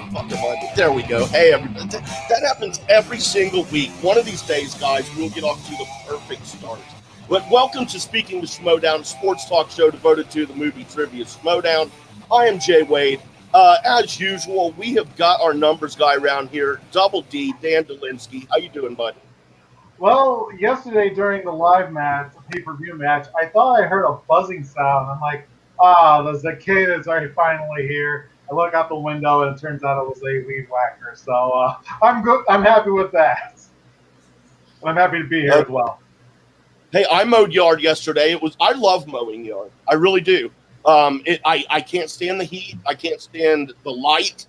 Fucking Monday. There we go. Hey, everybody. That happens every single week. One of these days, guys, we'll get off to the perfect start. But welcome to Speaking of Schmoedown, a sports talk show devoted to the movie trivia Schmoedown. I am Jay Wade. As usual, we have got our numbers guy around here, Double D, Dan Dolinsky. How you doing, bud? Well, yesterday during the live match, the pay-per-view match, I thought I heard a buzzing sound. I'm like, the cicadas are finally here. I look out the window, and it turns out it was a weed whacker. So I'm good. I'm happy with that. And I'm happy to be here as well. Hey, I mowed yard yesterday. I love mowing yard. I really do. I can't stand the heat. I can't stand the light,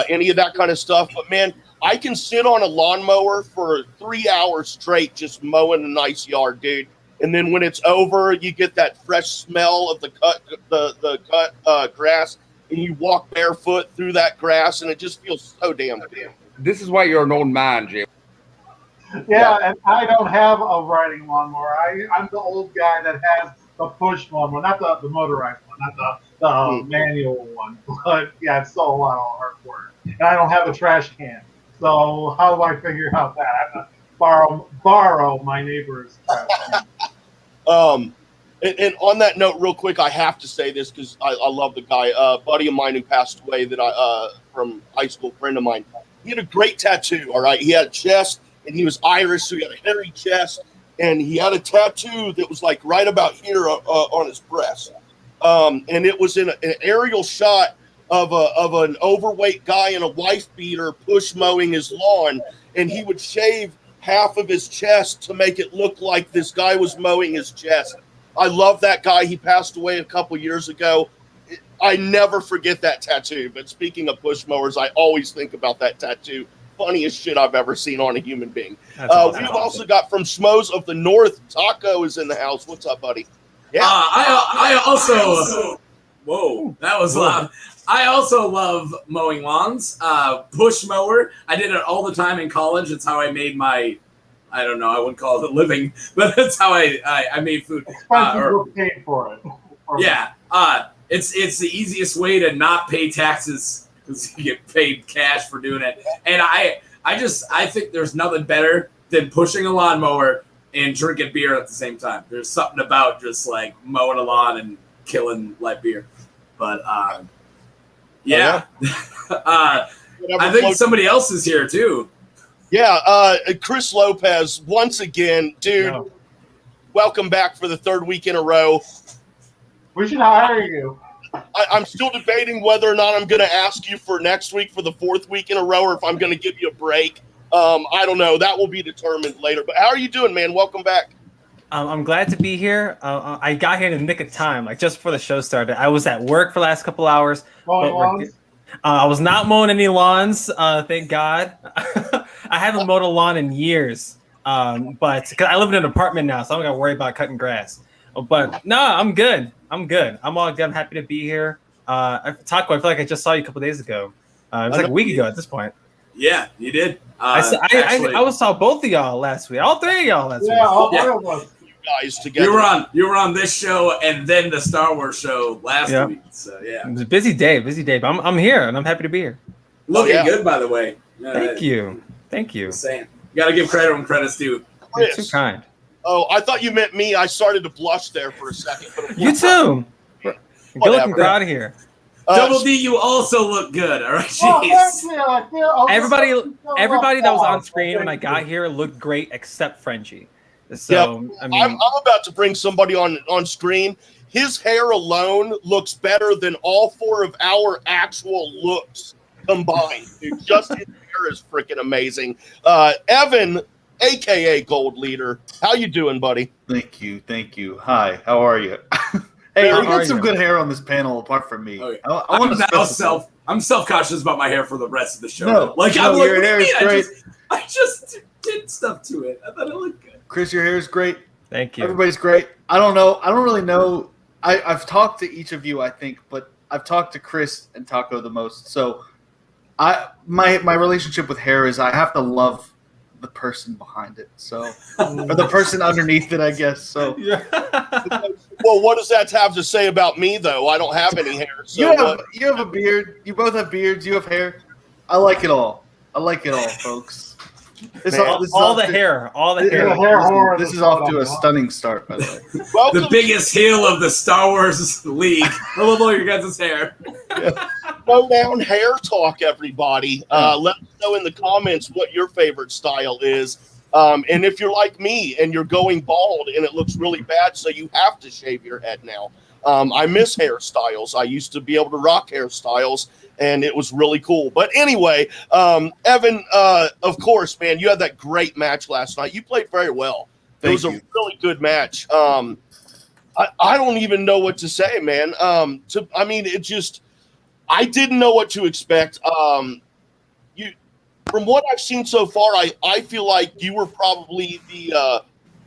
any of that kind of stuff. But man, I can sit on a lawnmower for 3 hours straight just mowing a nice yard, dude. And then when it's over, you get that fresh smell of the cut grass, and you walk barefoot through that grass, and it just feels so damn good. This is why you're an old man, Jay. Yeah, and I don't have a riding lawnmower. I'm the old guy that has the push lawnmower, not the motorized one, not the manual one. But yeah, it's still a lot of hard work. And I don't have a trash can. So how do I figure out that? I have to borrow my neighbor's trash can. And on that note, real quick, I have to say this because I love the guy. A buddy of mine who passed away from high school, friend of mine. He had a great tattoo, all right? He had a chest, and he was Irish, so he had a hairy chest, and he had a tattoo that was like right about here on his breast. And it was in an aerial shot of an overweight guy in a wife beater push mowing his lawn, and he would shave half of his chest to make it look like this guy was mowing his chest. I love that guy. He passed away a couple years ago. I never forget that tattoo. But speaking of push mowers, I always think about that tattoo. Funniest shit I've ever seen on a human being. We've also got from Schmoes of the North. Taco is in the house. What's up, buddy? Yeah. I also. Whoa, that was loud. I also love mowing lawns. Push mower. I did it all the time in college. It's how I made my. I don't know. I wouldn't call it a living, but that's how I made food. Or paid for it. Yeah. It's the easiest way to not pay taxes because you get paid cash for doing it. And I think there's nothing better than pushing a lawnmower and drinking beer at the same time. There's something about just like mowing a lawn and killing light beer. But yeah. I think somebody else is here too. Yeah, Chris Lopez, once again, dude, welcome back for the third week in a row. We should hire you. I'm still debating whether or not I'm going to ask you for next week for the fourth week in a row or if I'm going to give you a break. I don't know. That will be determined later. But how are you doing, man? Welcome back. I'm glad to be here. I got here in the nick of time, like just before the show started. I was at work for the last couple hours. I was not mowing any lawns, thank God. I haven't mowed a lawn in years, but because I live in an apartment now, so I don't got to worry about cutting grass. But no, I'm good. I'm all good. I'm happy to be here. Taco, I feel like I just saw you a couple days ago. It was like a week ago at this point. Yeah, you did. I saw both of y'all last week. All three of y'all last week. Yeah, all three of us. Guys together. You were on this show and then the Star Wars show last week. So yeah, it was a busy day, but I'm here and I'm happy to be here. Looking good, by the way. Thank you. Just saying, you got to give credit when credit's due. You're too kind. Oh, I thought you meant me. I started to blush there for a second. You too. Good looking crowd here. Double D, you also look good. All right, everybody that was on screen when I got here looked great except Frenchie. So I mean, I'm about to bring somebody on screen. His hair alone looks better than all four of our actual looks combined. Dude, just his hair is freaking amazing. Evan, aka Gold Leader, how you doing, buddy? Thank you. Hi, how are you? Hey, we got some good hair on this panel apart from me. Okay. I'm I'm self-conscious about my hair for the rest of the show. Your hair is great. I just did stuff to it. I thought it looked good. Chris, your hair is great. Thank you. Everybody's great. I don't know. I don't really know. I've talked to each of you, I think, but I've talked to Chris and Taco the most. So my relationship with hair is I have to love the person behind it, so or the person underneath it, I guess. So, well, what does that have to say about me, though? I don't have any hair. So you have a beard. You both have beards. You have hair. I like it all. I like it all, folks. All the hair. This is off to a stunning start, by the way. The biggest heel of the Star Wars League. Oh, your guys' hair. Schmoedown hair talk, everybody. Let us know in the comments what your favorite style is. And if you're like me and you're going bald and it looks really bad, so you have to shave your head now. I miss hairstyles. I used to be able to rock hairstyles, and it was really cool. But anyway, Evan, of course, man, you had that great match last night. You played very well. It was a really good match. I don't even know what to say, man. It just, I didn't know what to expect. From what I've seen so far, I feel like you were probably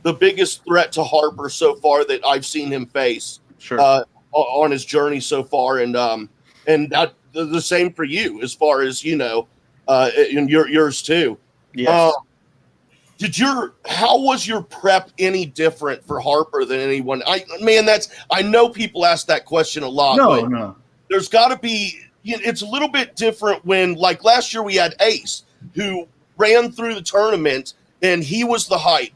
the biggest threat to Harper so far that I've seen him face. Sure. On his journey so far, and that the same for you as far as and yours too. Yes. How was your prep any different for Harper than anyone? I know people ask that question a lot. No. There's got to be. It's a little bit different when, like last year, we had Ace who ran through the tournament and he was the hype.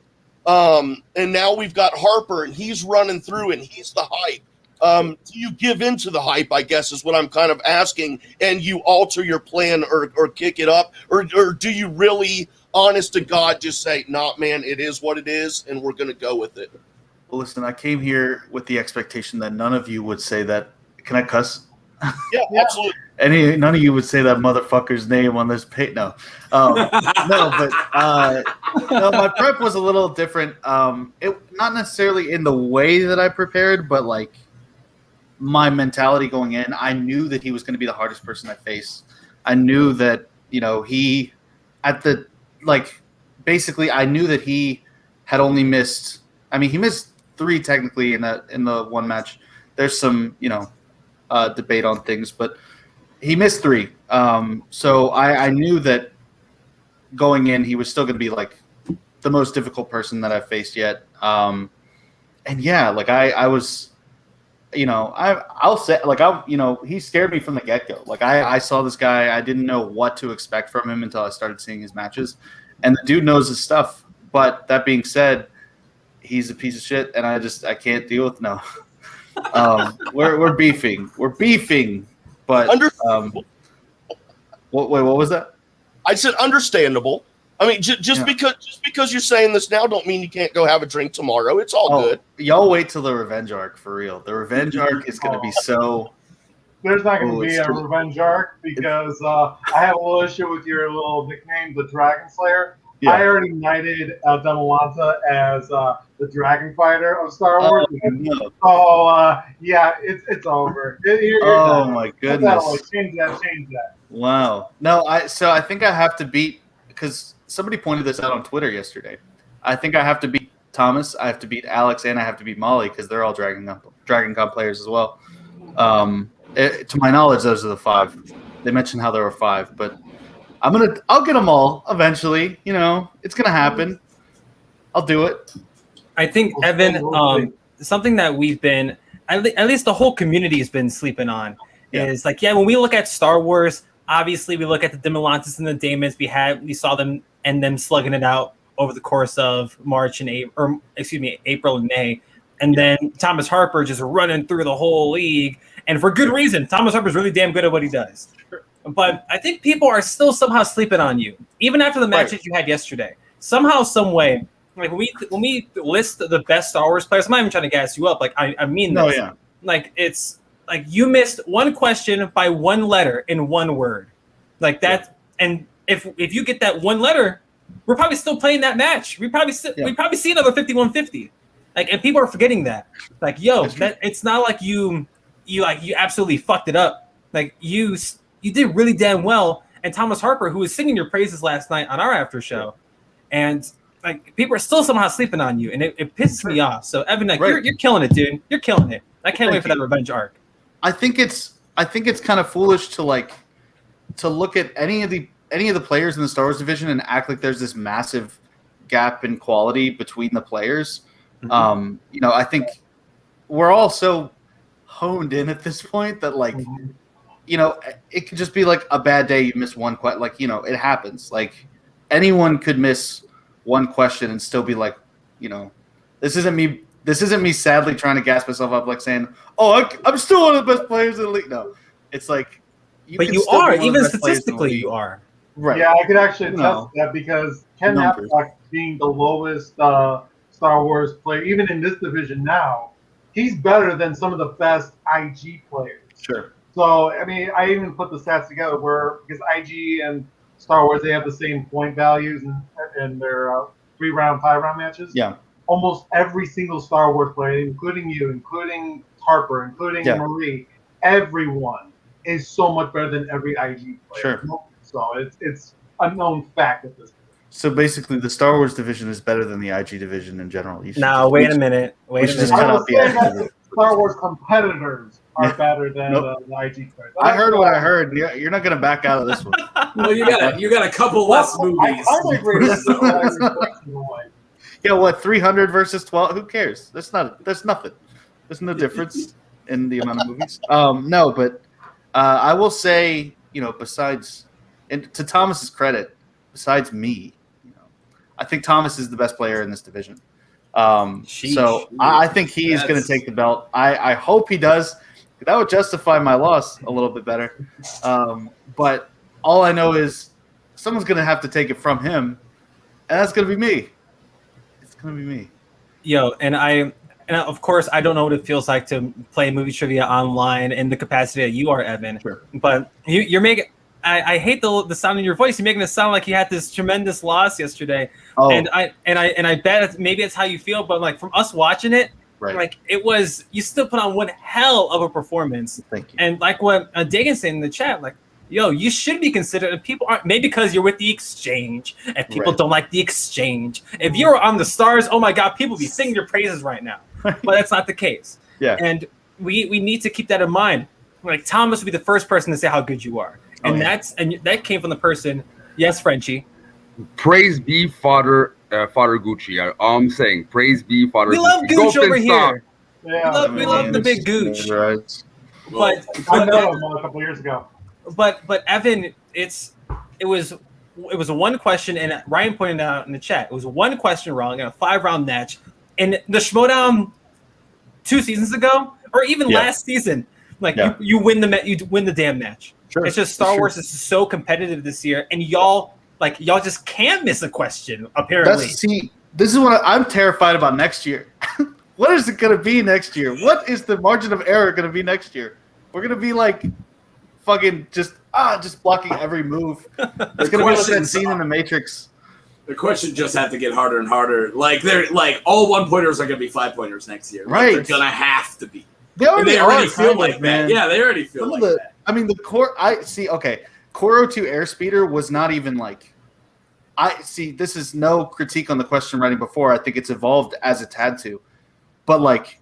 And now we've got Harper and he's running through and he's the hype. Do you give into the hype, I guess, is what I'm kind of asking, and you alter your plan or kick it up? Or do you really, honest to God, just say, nah, man, it is what it is, and we're going to go with it? Well, listen, I came here with the expectation that none of you would say that. Can I cuss? Yeah, absolutely. None of you would say that motherfucker's name on this page. No, my prep was a little different. Not necessarily in the way that I prepared, but like my mentality going in. I knew that he was going to be the hardest person I face. I knew that he basically I knew that he had only missed. I mean, he missed 3 technically in the one match. There's some debate on things, but he missed 3. So I knew that going in, he was still going to be like the most difficult person that I've faced yet. And yeah, like I was, I'll say like he scared me from the get go. Like I saw this guy, I didn't know what to expect from him until I started seeing his matches, and the dude knows his stuff. But that being said, he's a piece of shit, and I can't deal with no. We're beefing. But what was that? I said understandable. I mean, just because you're saying this now, don't mean you can't go have a drink tomorrow. It's all good. Y'all wait till the revenge arc for real. The revenge arc is going to be so. There's not going to be a revenge arc because I have a little issue with your little nickname, the Dragon Slayer. Yeah. I already knighted Demalanta as the Dragon Fighter of Star Wars. It's over. You're done. My goodness! Change that. Wow. No, I think I have to beat, because somebody pointed this out on Twitter yesterday. I think I have to beat Thomas, I have to beat Alex, and I have to beat Molly because they're all Dragon Con players as well. To my knowledge, those are the 5. They mentioned how there were 5, but I'll get them all eventually. It's gonna happen. I'll do it. I think, Evan, something that we've been, at least the whole community has been sleeping on is like, when we look at Star Wars, obviously we look at the Demelantis and the Daemons. We saw them and them slugging it out over the course of April and May. And then Thomas Harper just running through the whole league. And for good reason. Thomas Harper's really damn good at what he does. But I think people are still somehow sleeping on you, even after the matches you had yesterday. Somehow, some way, like when we list the best Star Wars players, I'm not even trying to gas you up. Like I mean this. No, yeah. Like it's like you missed one question by one letter in one word, like that. Yeah. And if you get that one letter, we're probably still playing that match. We probably see another 51-50. Like, and people are forgetting that. Like, it's not like you absolutely fucked it up. Like you did really damn well. And Thomas Harper, who was singing your praises last night on our after show, and like people are still somehow sleeping on you, and it pisses me off. So Evan, like, you're killing it, dude. You're killing it. I can't wait for that revenge arc. I think it's kind of foolish to look at any of the players in the Star Wars division and act like there's this massive gap in quality between the players. Mm-hmm. I think we're all so honed in at this point that like. Mm-hmm. it could just be like a bad day. You miss one question, like it happens. Like anyone could miss one question and still be like, this isn't me. This isn't me sadly trying to gas myself up, like saying, "Oh, I'm still one of the best players in the league." No, it's like, but you are, even statistically, you are. Right. Yeah, I could actually attest to that because Ken Napzok being the lowest Star Wars player, even in this division now, he's better than some of the best IG players. Sure. So, I mean, I even put the stats together because IG and Star Wars, they have the same point values in their 3-round, 5-round matches. Yeah. Almost every single Star Wars player, including you, including Harper, including Marie, everyone is so much better than every IG player. Sure. So it's a known fact at this point. So basically, the Star Wars division is better than the IG division in general. No, wait a minute. Wait a minute. I was saying that the Star Wars competitors are better than the IG players. I heard what I heard. You're not going to back out of this one. Well, you got a couple less movies. I agree with Yeah, what 300 versus 12? Who cares? There's nothing. There's no difference in the amount of movies. No, but I will say, besides, and to Thomas's credit, besides me, I think Thomas is the best player in this division. So I think he is going to take the belt. I hope he does. That would justify my loss a little bit better. But all I know is someone's going to have to take it from him, and that's going to be me. It's going to be me. Yo, and of course, I don't know what it feels like to play movie trivia online in the capacity that you are, Evan. Sure. But you're making. I hate the sound in your voice. You're making it sound like you had this tremendous loss yesterday, and I bet maybe it's how you feel. But like from us watching it, like it was, you still put on one hell of a performance. Thank you. And like what Dagan said in the chat, like, yo, you should be considered. And people aren't, maybe because you're with the exchange, and people don't like the exchange. If you were on the Stars, oh my God, people would be singing your praises right now. But that's not the case. Yeah. And we need to keep that in mind. Like Thomas would be the first person to say how good you are. And that came from the person, yes, Frenchie. Praise be Father Gucci. I'm saying, praise be Father Gucci. We love Gooch over here. Yeah, we love the big Gooch. Right. But I met him a couple years ago. But Evan, it was a one question, and Ryan pointed out in the chat, it was one question wrong in a 5-round match. And the Schmoedown 2 seasons ago, or even last season, like you win the damn match. Sure. It's just Star Wars is so competitive this year, and y'all just can't miss a question. Apparently, this is what I'm terrified about next year. What is it going to be next year? What is the margin of error going to be next year? We're going to be like fucking just blocking every move. It's going to be like that scene in The Matrix. The questions just have to get harder and harder. Like they're like all 1-pointers are going to be 5-pointers next year. Right? They're going to have to be. They already feel like that. Yeah, they already feel like that. I mean, the core. Core 02 Airspeeder was not even like. This is no critique on the question writing before. I think it's evolved as it's had to, but like,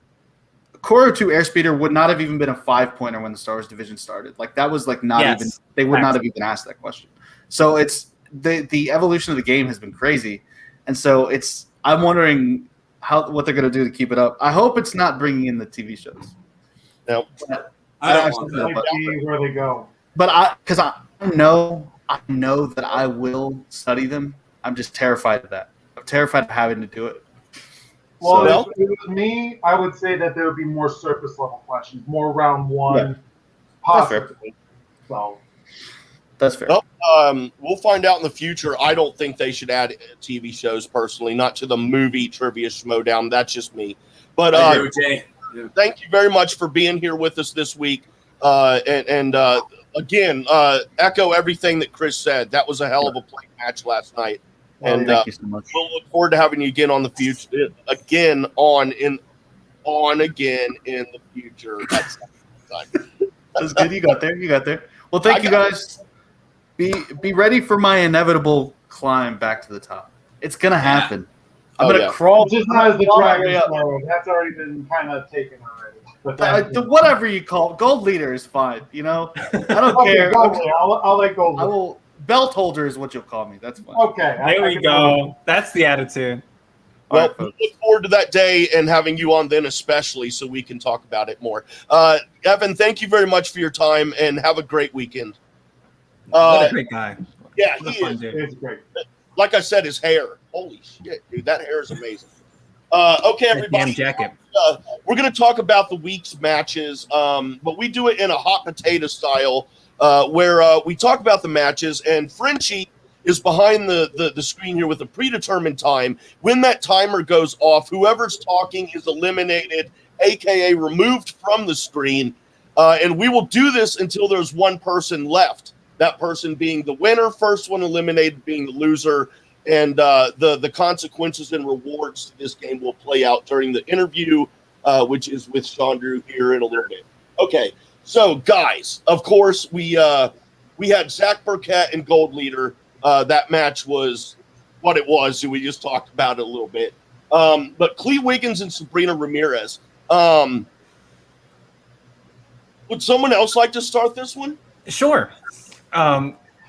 Core 02 Airspeeder would not have even been a 5-pointer when the Star Wars division started. Like that was like not even. They would not have even asked that question. So it's the evolution of the game has been crazy, and so I'm wondering what they're going to do to keep it up. I hope it's not bringing in the TV shows. No. I don't want that. Might be where they go. But because I know that I will study them. I'm just terrified of that. I'm terrified of having to do it. Well, if it was me, I would say that there would be more surface level questions, more round one, possibly. So that's fair. Well, we'll find out in the future. I don't think they should add TV shows personally, not to the movie trivia Schmoedown. That's just me. But thank you very much for being here with us this week. And again, echo everything that Chris said. That was a hell of a play match last night. And thank you so much. We'll look forward to having you again on the future. Again in the future. That's good. You got there. Well, thank you guys. Be ready for my inevitable climb back to the top. It's gonna happen. I'm gonna crawl. Just not as the Dragon Slayer. That's already been kind of taken already. But whatever you call it, gold leader is fine. I don't care. I'll let gold. I will. Belt holder is what you'll call me. That's fine. Okay. There we go. That's the attitude. Well, we look forward to that day and having you on then, especially so we can talk about it more. Evan, thank you very much for your time and have a great weekend. What a great guy. Yeah, he is. It's great. Like I said, his hair. Holy shit, dude, that hair is amazing. Okay, everybody. Damn jacket. We're going to talk about the week's matches, but we do it in a hot potato style where we talk about the matches, and Frenchie is behind the screen here with a predetermined time. When that timer goes off, whoever's talking is eliminated, aka removed from the screen, and we will do this until there's one person left. That person being the winner, first one eliminated being the loser, and the consequences and rewards to this game will play out during the interview, which is with Chandru here in a little bit. Okay, so guys, of course we had Zach Burkett and Gold Leader. That match was what it was. So we just talked about it a little bit. But Clee Wiggins and Sabrina Ramirez. Would someone else like to start this one? Sure.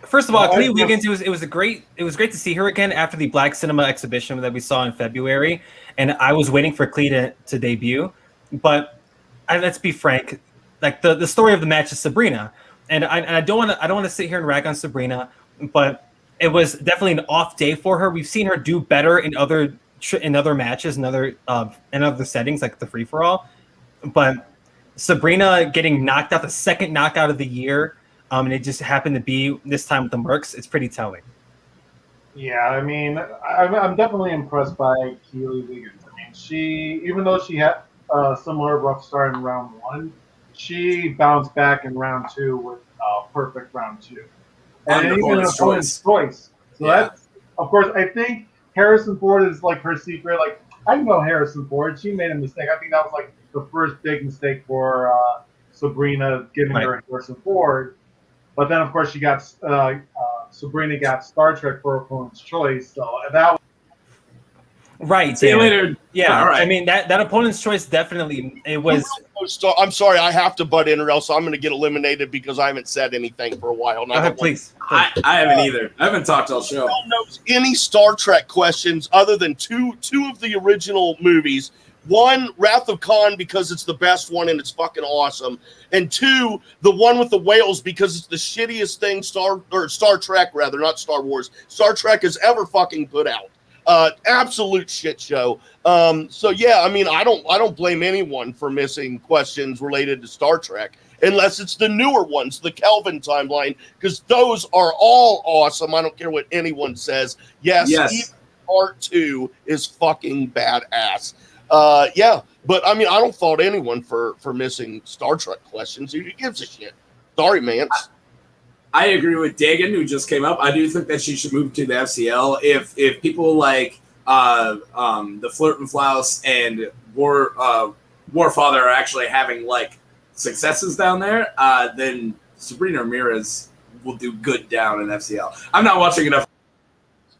First of all, Clee Wiggins, it was great to see her again after the Black Cinema exhibition that we saw in February, and I was waiting for Clee to debut. But let's be frank, like the story of the match is Sabrina, and I don't want to sit here and rag on Sabrina, but it was definitely an off day for her. We've seen her do better in other matches, in other settings like the free for all, but Sabrina getting knocked out, the second knockout of the year, and it just happened to be this time with the Mercs. It's pretty telling. Yeah, I mean, I'm definitely impressed by Keely Wiggins. I mean, even though she had a similar rough start in round one, she bounced back in round two with a perfect round two. And even an opponent's choice. So that's, of course, I think Harrison Ford is like her secret. Like, I know Harrison Ford. She made a mistake. I think that was like the first big mistake for Sabrina giving her Harrison Ford. But then, of course, she got Sabrina got Star Trek for opponent's choice. So that was right. See you later. Yeah, all right. I mean that opponent's choice definitely it was. I'm sorry, I have to butt in, or else I'm going to get eliminated because I haven't said anything for a while. Go ahead, please. I haven't either. I haven't talked all show. No one knows any Star Trek questions other than two of the original movies. One, Wrath of Khan, because it's the best one and it's fucking awesome. And two, the one with the whales, because it's the shittiest thing Star Trek, rather, not Star Wars, Star Trek has ever fucking put out. Absolute shit show. So yeah, I mean, I don't blame anyone for missing questions related to Star Trek, unless it's the newer ones, the Kelvin timeline, because those are all awesome. I don't care what anyone says. Yes. Even part 2 is fucking badass. Yeah, but I mean, I don't fault anyone for missing Star Trek questions. Who gives a shit? Sorry, man. I agree with Dagan, who just came up. I do think that she should move to the FCL. If people like the Flirt and Flouse and Warfather are actually having like successes down there, then Sabrina Ramirez will do good down in FCL. I'm not watching enough.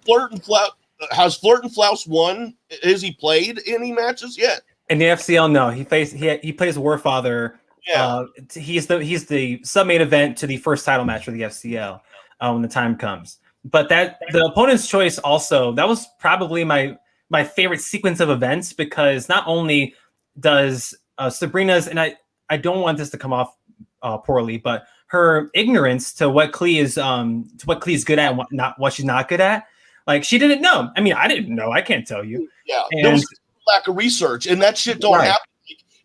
Flirt and Flouse. Has Flirt and Flouse won? Has he played any matches yet? In the FCL, no. He plays Warfather. Yeah. He's the sub-main event to the first title match for the FCL when the time comes. But the opponent's choice also, that was probably my favorite sequence of events, because not only does Sabrina's, and I don't want this to come off poorly, but her ignorance to what Clee is good at and what she's not good at. Like, she didn't know. I mean, I didn't know. I can't tell you. Yeah, there was lack of research, and that shit don't happen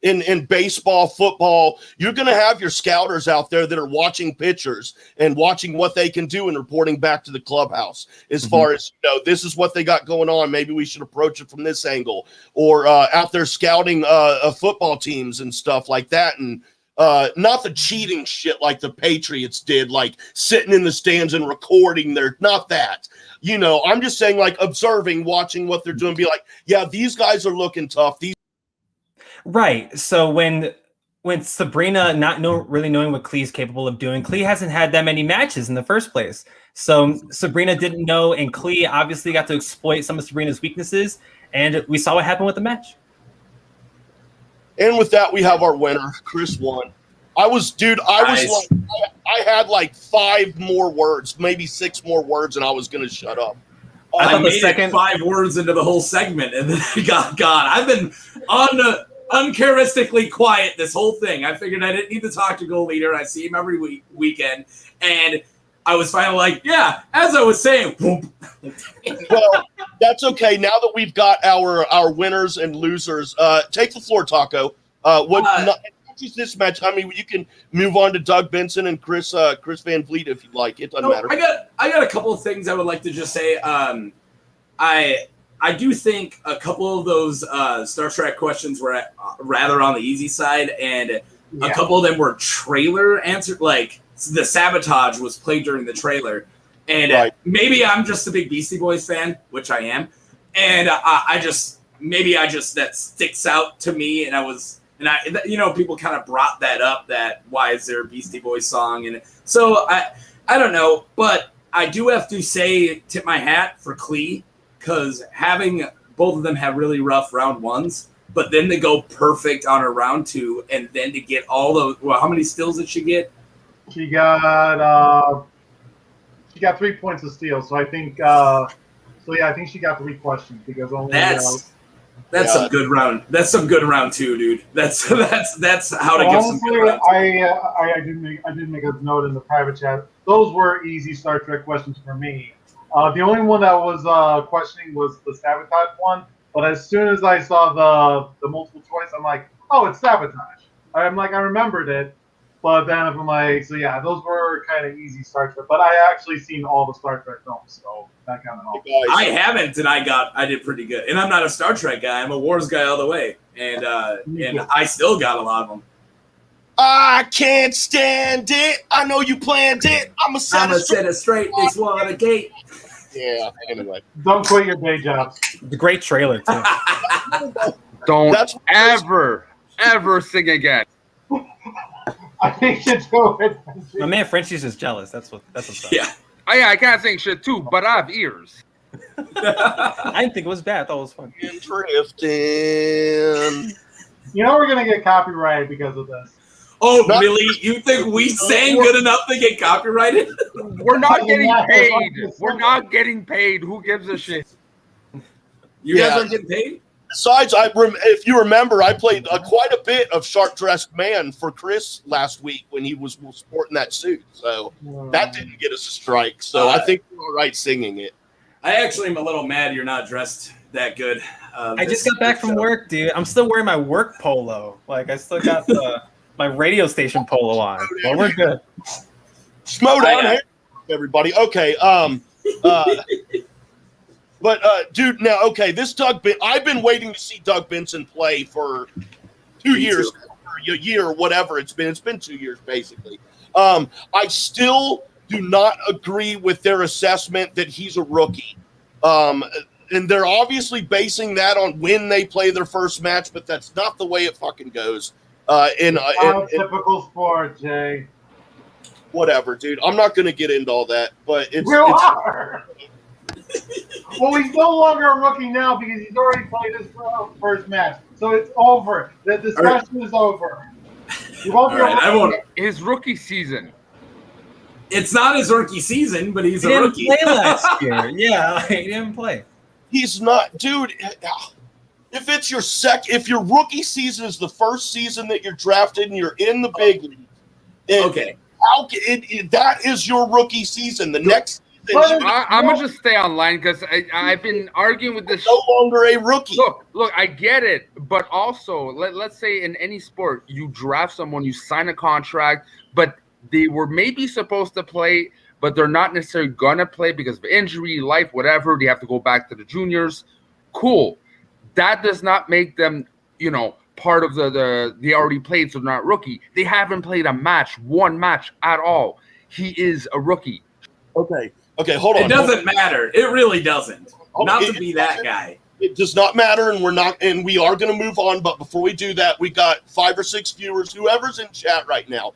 in baseball, football. You're going to have your scouters out there that are watching pitchers and watching what they can do and reporting back to the clubhouse as far as, this is what they got going on. Maybe we should approach it from this angle, or out there scouting football teams and stuff like that. And not the cheating shit like the Patriots did, like sitting in the stands and recording not that. I'm just saying, like, observing, watching what they're doing, be like, yeah, these guys are looking tough. Right. So when Sabrina really knowing what Clee's capable of doing, Clee hasn't had that many matches in the first place. So Sabrina didn't know, and Clee obviously got to exploit some of Sabrina's weaknesses, and we saw what happened with the match. And with that, we have our winner. Chris won. I had like 5 more words, maybe 6 more words, and I was going to shut up. I made it 5 words into the whole segment, and then I got gone. I've been uncharacteristically quiet this whole thing. I figured I didn't need to talk to Goal Leader. I see him every weekend, and I was finally like, yeah, as I was saying. Well, that's okay. Now that we've got our winners and losers, take the floor, Taco. Not just this match. I mean, you can move on to Doug Benson and Chris Van Vliet if you like. It doesn't matter. I got a couple of things I would like to just say. I do think a couple of those Star Trek questions were rather on the easy side, and a couple of them were trailer answered. Like the sabotage was played during the trailer, and maybe I'm just a big Beastie Boys fan, which I am, and I just that sticks out to me, and people kind of brought that up. That why is there a Beastie Boys song, and so I don't know, but I do have to say tip my hat for Klee. Because having both of them have really rough round ones, but then to go perfect on her round 2, and then to get all those. Well, how many steals did she get? She got 3 points of steal. So I think I think she got 3 questions because only that's some good round. That's some good round 2, dude. That's how to get some good round 2. I did make a note in the private chat. Those were easy Star Trek questions for me. The only one that was questioning was the sabotage one. But as soon as I saw the multiple choice, I'm like, oh, it's sabotage. I remembered it. But then I'm like, so yeah, those were kind of easy Star Trek. But I actually seen all the Star Trek films, so that kind of helped. I haven't, and I did pretty good. And I'm not a Star Trek guy. I'm a Wars guy all the way. And I still got a lot of them. I can't stand it. I know you planned it. I'm a set it straight. It's one a gate. Yeah. Anyway, don't quit your day jobs. The great trailer too. Don't ever sing again. I think you do it. My man Frenchie's just jealous. That's what's up. Yeah. I can't sing shit too, but I have ears. I didn't think it was bad. I thought it was fun. Drifting. You know we're gonna get copyrighted because of this. Oh, really? You think we sang good enough to get copyrighted? We're not getting paid. We're not getting paid. Who gives a shit? You guys aren't getting paid? Besides, if you remember, I played quite a bit of Sharp Dressed Man for Chris last week when he was sporting that suit. So that didn't get us a strike. So I think we're all right singing it. I actually am a little mad you're not dressed that good. I just got back from work, dude. I'm still wearing my work polo. Like, I still got my radio station polo on. Well, we're good. Schmoedown here, everybody. Okay. But dude, now this I've been waiting to see Doug Benson play for 2 years, or a year, or whatever it's been. It's been 2 years basically. I still do not agree with their assessment that he's a rookie. And they're obviously basing that on when they play their first match, but that's not the way it fucking goes. In typical sport, Jay. Whatever, dude. I'm not going to get into all that, but it's. Well, he's no longer a rookie now because he's already played his first match, so it's over. The discussion is over. He won't be his rookie season. It's not his rookie season, but he's a rookie. He didn't play last year. Yeah, he didn't play. He's not, dude. If it's if your rookie season is the first season that you're drafted and you're in the big league, that is your rookie season. The next season, I'm gonna just stay online because I've been arguing with this. No longer a rookie. Look, I get it, but also let's say in any sport you draft someone, you sign a contract, but they were maybe supposed to play, but they're not necessarily gonna play because of injury, life, whatever. They have to go back to the juniors. Cool. That does not make them, part of the they already played, so they're not rookie. They haven't played one match at all. He is a rookie. Okay, hold on. It doesn't matter. It really doesn't. Not to be that guy. It does not matter, and we are going to move on. But before we do that, we got 5 or 6 viewers, whoever's in chat right now.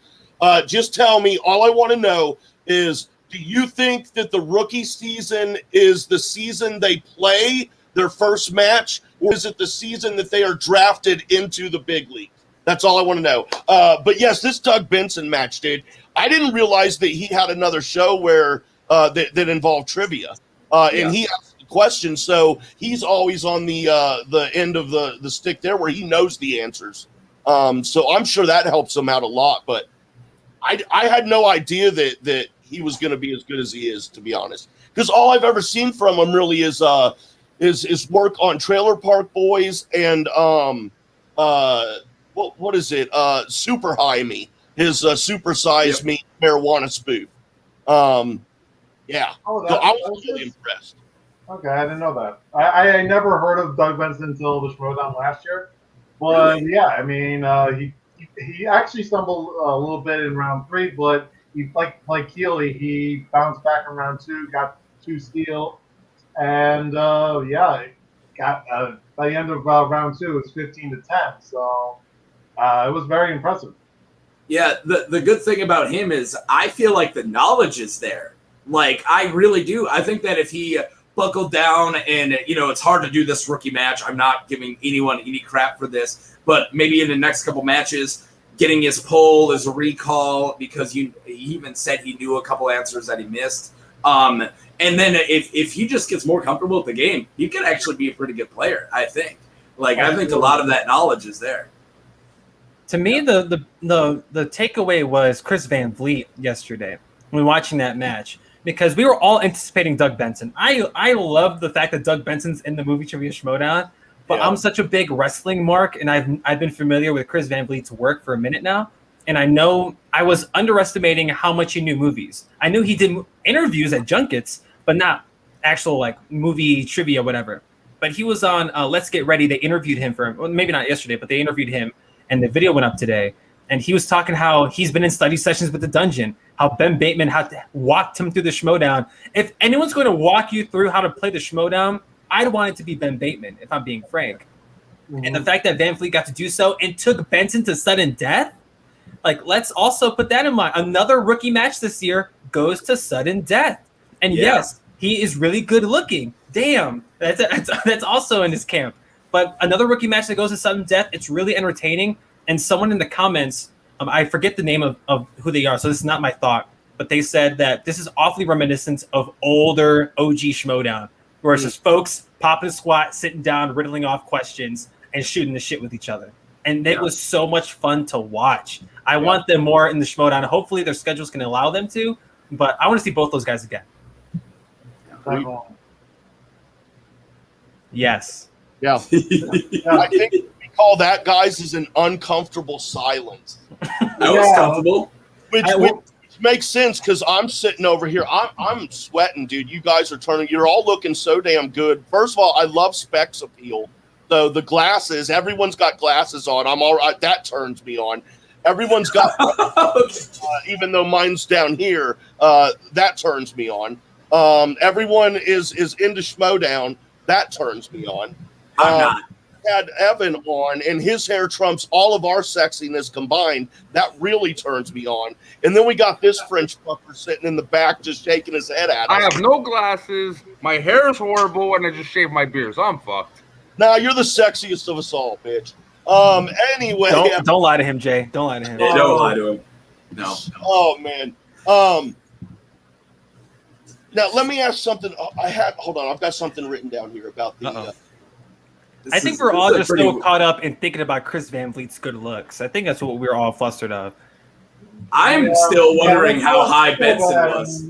Just tell me. All I want to know is, do you think that the rookie season is the season they play their first match, or is it the season that they are drafted into the big league? That's all I want to know. But yes, this Doug Benson match, dude, I didn't realize that he had another show where that involved trivia. And he asked questions, so he's always on the end of the stick there where he knows the answers. So I'm sure that helps him out a lot. But I had no idea that he was going to be as good as he is, to be honest, because all I've ever seen from him really is work on Trailer Park Boys and what is it? Super High Me, his Super Size Me marijuana spoof. Yeah. Oh, so I was really impressed. Okay, I didn't know that. I never heard of Doug Benson until the Schmoedown last year. But Really? yeah, I mean, he actually stumbled a little bit in round 3, but he like Keely, he bounced back in round 2, got 2 steals, and got by the end of round 2, it was 15-10. So it was very impressive. Yeah, the good thing about him is I feel like the knowledge is there. Like, I really do. I think that if he buckled down and, it's hard to do this rookie match. I'm not giving anyone any crap for this. But maybe in the next couple matches, getting his poll, his recall, because he even said he knew a couple answers that he missed. And then if he just gets more comfortable with the game, he could actually be a pretty good player, I think. Like, I think a lot of that knowledge is there. To me, the takeaway was Chris Van Vliet yesterday when watching that match, because we were all anticipating Doug Benson. I love the fact that Doug Benson's in the movie trivia Schmoedown, but I'm such a big wrestling mark, and I've been familiar with Chris Van Vliet's work for a minute now, and I know I was underestimating how much he knew movies. I knew he did interviews at junkets, but not actual like movie trivia, whatever. But he was on Let's Get Ready. They interviewed him maybe not yesterday, but they interviewed him. And the video went up today, and he was talking how he's been in study sessions with the Dungeon, how Ben Bateman had walked him through the Schmoedown. If anyone's going to walk you through how to play the Schmoedown, I'd want it to be Ben Bateman, if I'm being frank. Mm-hmm. And the fact that Van Vliet got to do so and took Benson to sudden death, like, let's also put that in mind. Another rookie match this year goes to sudden death. And yes, he is really good looking. Damn, that's also in his camp. But another rookie match that goes to sudden death, it's really entertaining. And someone in the comments, I forget the name of who they are, so this is not my thought, but they said that this is awfully reminiscent of older OG Schmoedown, where it's just folks popping a squat, sitting down, riddling off questions, and shooting the shit with each other. And it was so much fun to watch. I want them more in the Schmoedown. Hopefully their schedules can allow them to, but I want to see both those guys again. Yes. Yeah. I think we call that, guys, is an uncomfortable silence. That was comfortable. Which makes sense, because I'm sitting over here. I'm sweating, dude. You guys are turning. You're all looking so damn good. First of all, I love Specs appeal. So the glasses, everyone's got glasses on. I'm all right. That turns me on. Everyone's got, even though mine's down here, that turns me on. Everyone is into Schmoedown. That turns me on. I'm not. Had Evan on, and his hair trumps all of our sexiness combined. That really turns me on. And then we got this French fucker sitting in the back just shaking his head at us. I have no glasses. My hair is horrible, and I just shaved my beard, so I'm fucked. Nah, you're the sexiest of us all, bitch. Anyway. Don't lie to him, Jay. Don't lie to him. Don't lie to him. No. Oh, man. Now, let me ask something. Hold on. I've got something written down here about the... I think we're all just so caught up in thinking about Chris Van Vliet's good looks. I think that's what we're all flustered of. I'm still wondering how high Benson was.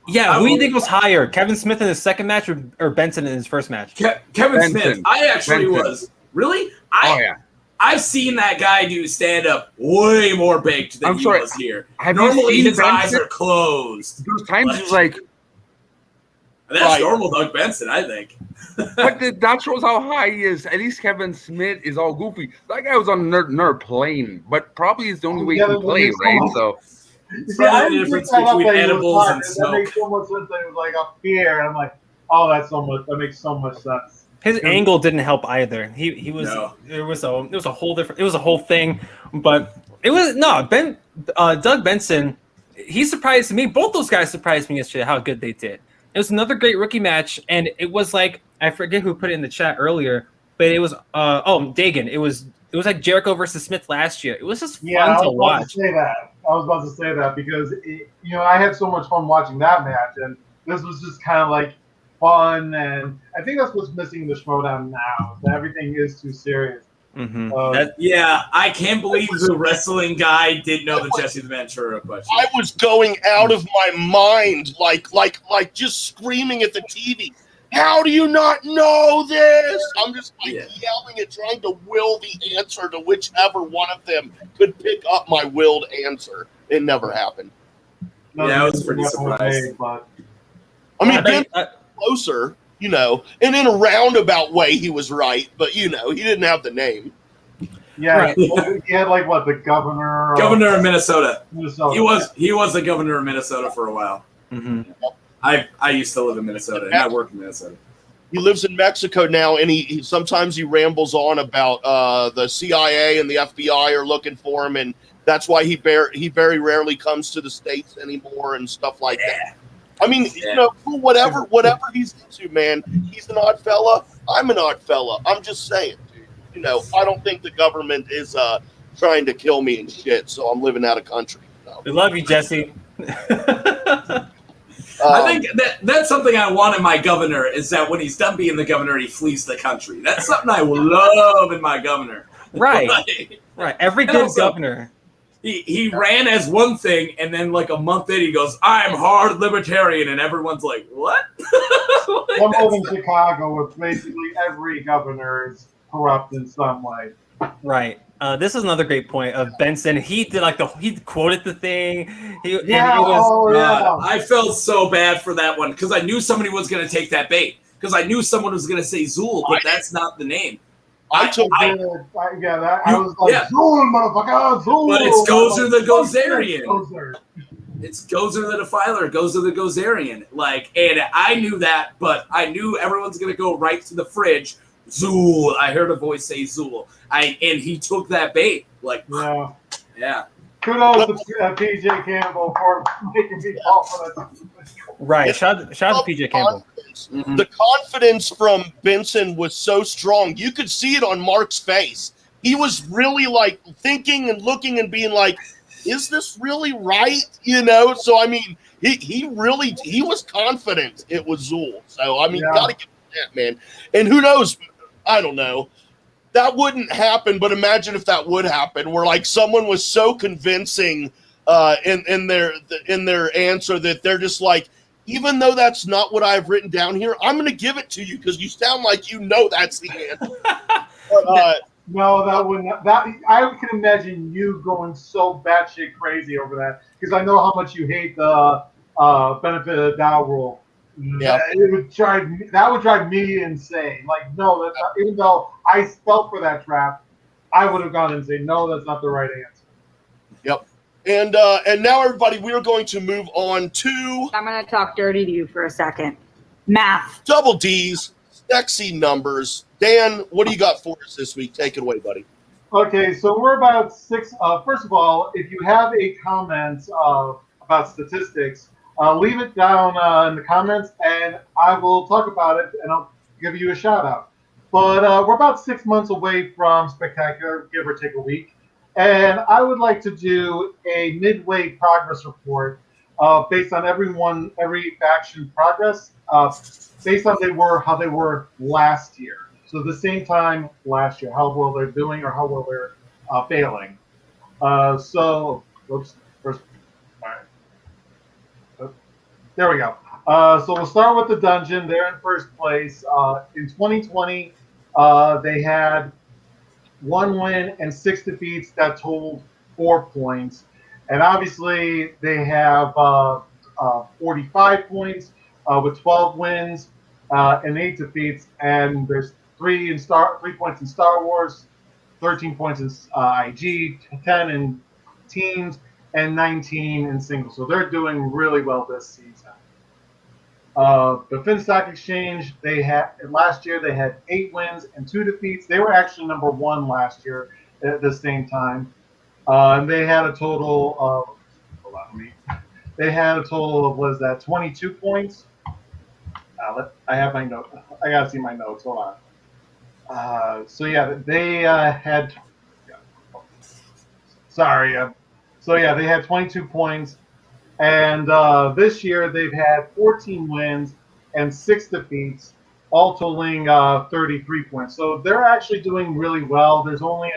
Yeah, who do you think was higher? Kevin Smith in his second match or Benson in his first match? Kevin Smith. I actually was. Really? Yeah. I've seen that guy do stand-up way more baked than he was here. Normally his eyes are closed. There's times he's like... That's normal Doug Benson, I think. But that shows how high he is. At least Kevin Smith is all goofy. That guy was on another plane, but probably is the only way he can play, right? So... the difference between edibles and smoke. That makes so much sense that it was like up here. I'm like, oh, that makes so much sense. His angle didn't help either. He was it was a whole thing, but it was Doug Benson. He surprised me. Both those guys surprised me yesterday how good they did. It was another great rookie match, and it was like, I forget who put it in the chat earlier, but it was Dagan. It was like Jericho versus Smith last year. It was just fun to watch. I was about to say that because I had so much fun watching that match, and this was just kind of like fun, and I think that's what's missing in the Schmoedown now. That everything is too serious. Mm-hmm. Yeah, I can't believe the wrestling guy didn't know the Jesse the Ventura question. I was going out of my mind, like just screaming at the TV. How do you not know this? I'm just yelling and trying to will the answer to whichever one of them could pick up my willed answer. It never happened. Yeah, I was pretty surprised. But I mean, Ben closer, and in a roundabout way, he was right, but he didn't have the name. Yeah, right. He had the governor. Governor of Minnesota. Minnesota. He was the governor of Minnesota for a while. Mm-hmm. I used to live in Minnesota, and I work in Minnesota. He lives in Mexico now, and he sometimes he rambles on about the CIA and the FBI are looking for him, and that's why he very rarely comes to the States anymore and stuff like that. I mean, whatever he's into, man. He's an odd fella. I'm an odd fella. I'm just saying, dude. I don't think the government is trying to kill me and shit, so I'm living out of country. We love you, Jesse. I think that's something I want in my governor is that when he's done being the governor, he flees the country. That's something I love in my governor. Right. Right. Every good governor. He ran as one thing, and then a month in, he goes, "I'm hard libertarian," and everyone's like, "What?" I'm in Chicago, where basically every governor is corrupt in some way. Right. This is another great point of Benson. He did he quoted the thing. I felt so bad for that one because I knew somebody was going to take that bait because I knew someone was going to say Zool, but that's not the name. I was like, Zool, motherfucker, Zool. But it's Gozer the Gozerian. It's Gozer the Defiler, Gozer the Gozerian. And I knew that, but I knew everyone's going to go right to the fridge. Zool. I heard a voice say Zool. And he took that bait. Yeah. Kudos to PJ Campbell for making me fall for that. Right. Shout out to PJ Campbell. Mm-hmm. The confidence from Benson was so strong. You could see it on Mark's face. He was really thinking and looking and being like, is this really right? So I mean, he was confident it was Zool. So I mean, gotta give him that, man. And who knows? I don't know. That wouldn't happen, but imagine if that would happen, where someone was so convincing in their answer that they're just even though that's not what I've written down here, I'm going to give it to you because you sound like that's the answer. No, that wouldn't. I can imagine you going so batshit crazy over that because I know how much you hate the benefit of the doubt rule. Yeah, that would drive me insane. No, that's not, even though I fell for that trap, I would have gone and say, no, that's not the right answer. Yep. And now, everybody, we are going to move on to... I'm going to talk dirty to you for a second. Math. Double D's, sexy numbers. Dan, what do you got for us this week? Take it away, buddy. Okay, so we're about six. First of all, if you have a comment about statistics, leave it down in the comments, and I will talk about it, and I'll give you a shout-out. But we're about 6 months away from Spectacular, give or take a week. And I would like to do a midway progress report based on every faction progress, based on how they were last year. So the same time last year, how well they're doing or how well they're failing. First, all right. There we go. So we'll start with the dungeon. They're in first place. In 2020, they had 1 win and 6 defeats that totaled 4 points. And obviously, they have 45 points with 12 wins and 8 defeats. And there's 3 points in Star Wars, 13 points in IG, 10 in teams, and 19 in singles. So they're doing really well this season. The Finstock Exchange, last year they had 8 wins and 2 defeats. They were actually number 1 last year at the same time. And they had a total of, they had a total of, 22 points? I have my note. I gotta see my notes. Hold on. They had. They had 22 points, and this year they've had 14 wins, and 6 defeats, all totaling 33 points. So they're actually doing really well. There's only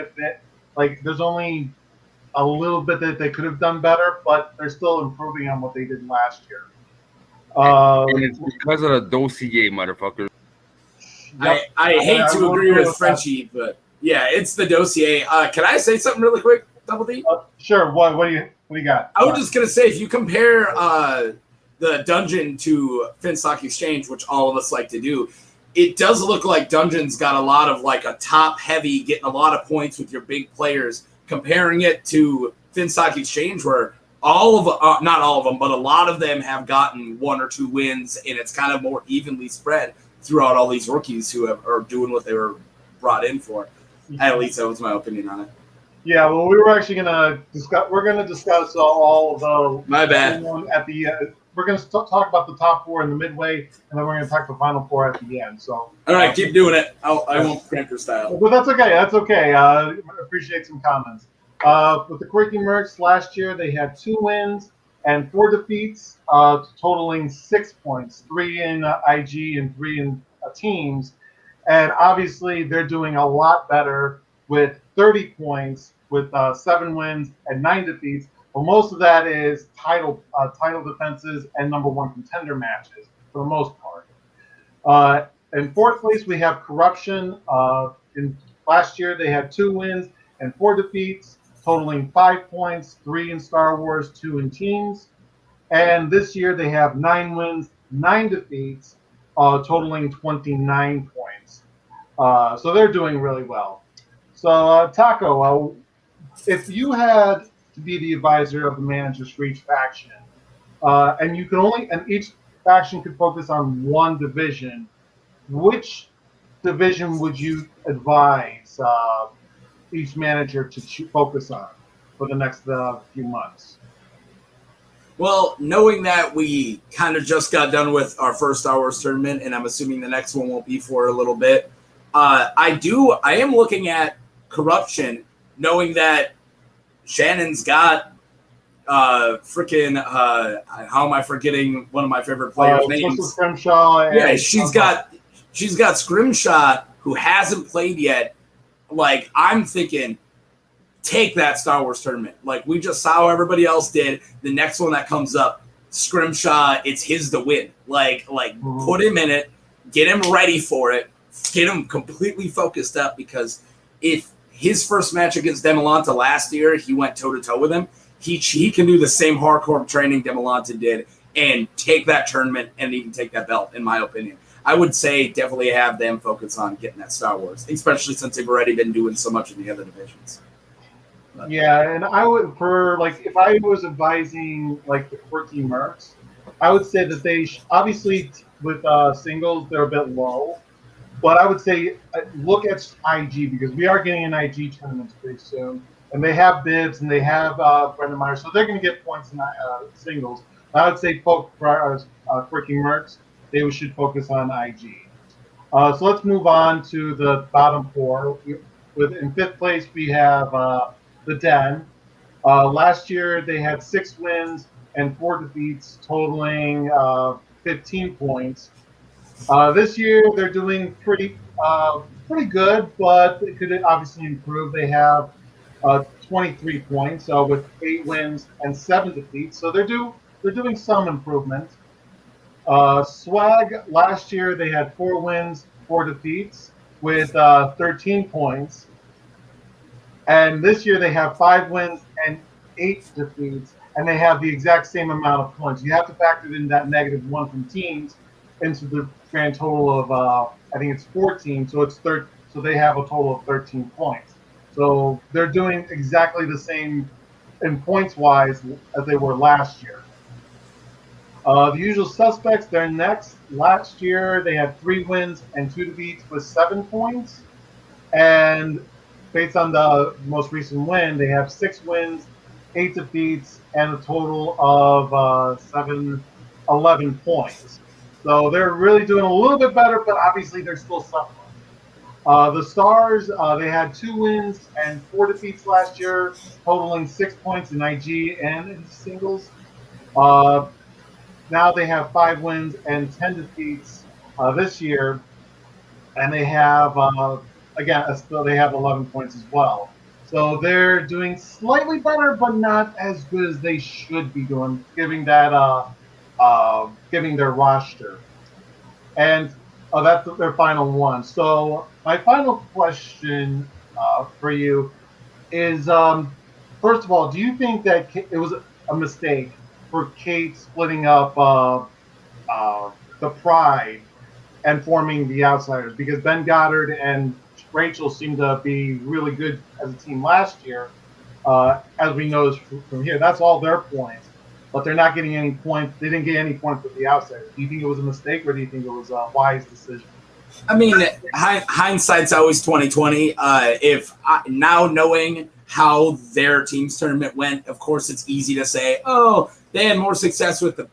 a little bit that they could have done better, but they're still improving on what they did last year. And it's because of the dossier, motherfucker. Yep. I hate to agree with Frenchie, but yeah, it's the dossier. Can I say something really quick, Double D? Sure. What do you got? I was just gonna say, if you compare the dungeon to Finstock Exchange, which all of us like to do, it does look like Dungeon's got a lot of like a top heavy, getting a lot of points with your big players. Comparing it to Finstock Exchange, where all of not all of them, but a lot of them have gotten 1 or 2 wins, and it's kind of more evenly spread throughout all these rookies who are doing what they were brought in for. At least that was my opinion on it. Yeah, well, we were actually gonna discuss. We're gonna discuss all of the. My bad. At the we're gonna talk about the top 4 in the midway, and then we're gonna talk the final 4 at the end. So. All right, keep doing it. I won't cranker style. But that's okay. That's okay. Appreciate some comments. With the Quirky Mercs last year, they had 2 wins and 4 defeats, totaling 6 points, 3 in IG and 3 in teams. And obviously, they're doing a lot better with 30 points, with 7 wins and 9 defeats. Well, most of that is title defenses and number 1 contender matches for the most part. In 4th place, we have Corruption. In last year, they had 2 wins and 4 defeats, totaling 5 points, 3 in Star Wars, 2 in teams. And this year, they have 9 wins, 9 defeats, totaling 29 points. So they're doing really well. So, Taco, if you had to be the advisor of the managers for each faction, and each faction could focus on one division, which division would you advise each manager to focus on for the next few months? Well, knowing that we kind of just got done with our first Star Wars tournament, and I'm assuming the next one won't be for a little bit, I am looking at Corruption, knowing that Shannon's got how am I forgetting one of my favorite players' names? Scrimshaw. Yeah, she's got Scrimshaw, who hasn't played yet. Like, I'm thinking, take that Star Wars tournament. Like, we just saw how everybody else did. The next one that comes up, Scrimshaw, it's his to win. Like, put him in it, get him ready for it, get him completely focused up, because if his first match against Demolanta last year, he went toe-to-toe with him, he can do the same hardcore training Demolanta did and take that tournament and even take that belt, in my opinion. I would say definitely have them focus on getting that Star Wars, especially since they've already been doing so much in the other divisions. But. Yeah, and I would, if I was advising the Quirky Mercs, I would say that they obviously with singles they're a bit low, but I would say look at IG, because we are getting an IG tournament pretty soon, and they have Bibbs and they have Brendan Meyer, so they're going to get points in singles. I would say for Quirky Mercs, they should focus on IG. So let's move on to the bottom 4. In 5th place, we have the Den. Last year, they had 6 wins and 4 defeats, totaling 15 points. This year, they're doing pretty good, but it could obviously improve. They have 23 points with 8 wins and 7 defeats, so they're doing some improvement. Swag, last year they had 4 wins, 4 defeats with 13 points. And this year they have 5 wins and 8 defeats, and they have the exact same amount of points. You have to factor in that -1 from teams into the grand total of, I think it's 14, so so they have a total of 13 points. So they're doing exactly the same in points-wise as they were last year. The Usual Suspects, they're next. Last year, they had 3 wins and 2 defeats with 7 points. And based on the most recent win, they have 6 wins, 8 defeats, and a total of 11 points. So they're really doing a little bit better, but obviously they're still suffering. The Stars, they had 2 wins and 4 defeats last year, totaling 6 points in IG and in singles. now they have 5 wins and 10 defeats this year, and they have they have 11 points as well. So they're doing slightly better, but not as good as they should be doing, giving their roster. And that's their final one. So my final question for you is, first of all, do you think that it was a mistake for Kate splitting up the Pride and forming the Outsiders? Because Ben Goddard and Rachel seemed to be really good as a team last year, as we know from here. That's all their points, but they're not getting any points. They didn't get any points with the Outsiders. Do you think it was a mistake, or do you think it was a wise decision? I mean, hindsight's always 20/20. Now knowing how their team's tournament went, of course, it's easy to say, oh, they had more success with the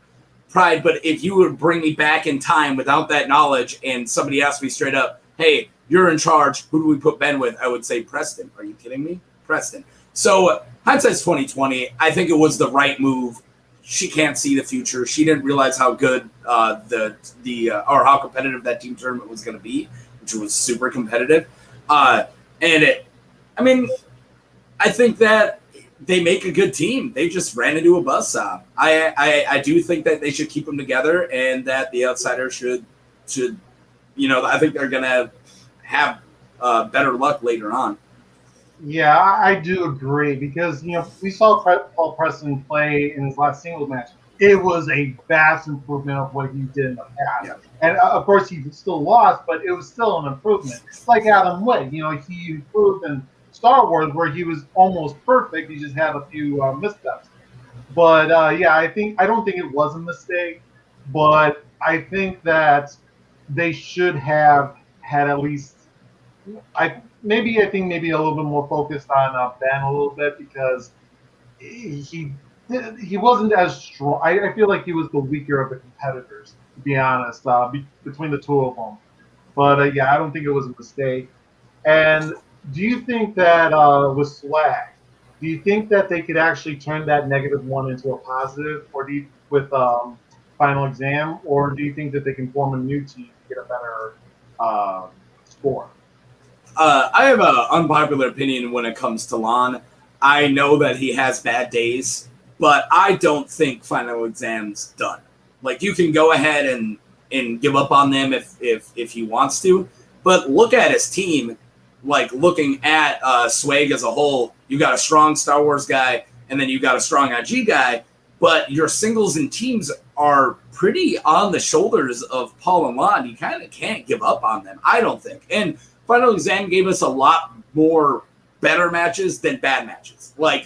Pride. But if you would bring me back in time without that knowledge and somebody asked me straight up, hey, you're in charge, who do we put Ben with? I would say Preston. Are you kidding me? Preston. So hindsight's 20/20. I think it was the right move. She can't see the future. She didn't realize how good or how competitive that team tournament was going to be, which was super competitive. I think that they make a good team. They just ran into a buzzsaw. I do think that they should keep them together, and that the Outsiders should I think they're going to have better luck later on. Yeah, I do agree, because we saw Paul Preston play in his last singles match. It was a vast improvement of what he did in the past. Yeah. And of course, he still lost, but it was still an improvement. It's like Adam Witt. He improved in Star Wars, where he was almost perfect. He just had a few missteps. But I don't think it was a mistake, but I think that they should have had at least. I think maybe a little bit more focused on Ben a little bit, because he wasn't as strong. I feel like he was the weaker of the competitors, to be honest, between the two of them. But I don't think it was a mistake. And do you think that with Swag, do you think that they could actually turn that -1 into a positive, or with Final Exam, or do you think that they can form a new team to get a better score? I have an unpopular opinion when it comes to Lon. I know that he has bad days, but I don't think Final Exam's done. Like, you can go ahead and give up on them if he wants to, but look at his team. Like, looking at Swag as a whole, you got a strong Star Wars guy, and then you got a strong IG guy, but your singles and teams are pretty on the shoulders of Paul and Lon. You kind of can't give up on them, I don't think. And Final Exam gave us a lot more better matches than bad matches. Like,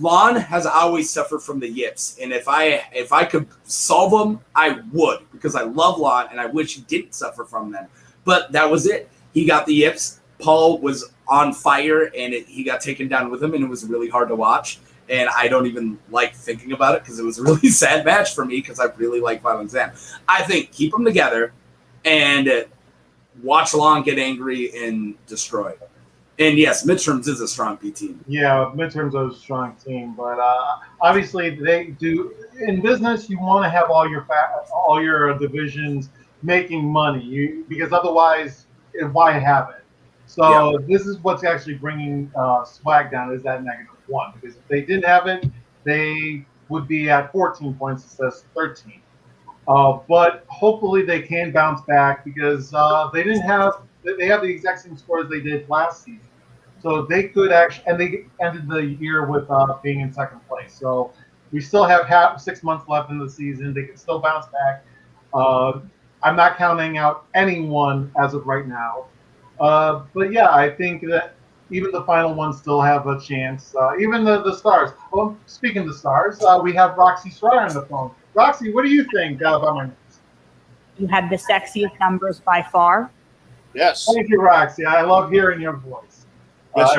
Lon has always suffered from the yips, and if I could solve them, I would, because I love Lon and I wish he didn't suffer from them. But that was it. He got the yips. Paul was on fire, and he got taken down with him, and it was really hard to watch. And I don't even like thinking about it, because it was a really sad match for me, because I really like Final Exam. I think keep them together and watch Lon get angry and destroy. And yes, Midterms is a strong P team. Yeah, Midterms are a strong team, but obviously they do. In business, you want to have all your divisions making money, because otherwise, why have it? So This is what's actually bringing Swag down, is that -1. Because if they didn't have it, they would be at 14 points instead of 13. But hopefully they can bounce back, because they have the exact same scores they did last season. So they could actually, and they ended the year with being in second place. So we still have 6 months left in the season. They can still bounce back. I'm not counting out anyone as of right now. But yeah, I think that even the final ones still have a chance. Even the Stars. Well, speaking of the Stars, we have Roxy Schreier on the phone. Roxy, what do you think about my numbers? You had the sexiest numbers by far. Yes. Thank you, Roxy. I love hearing your voice. Yes,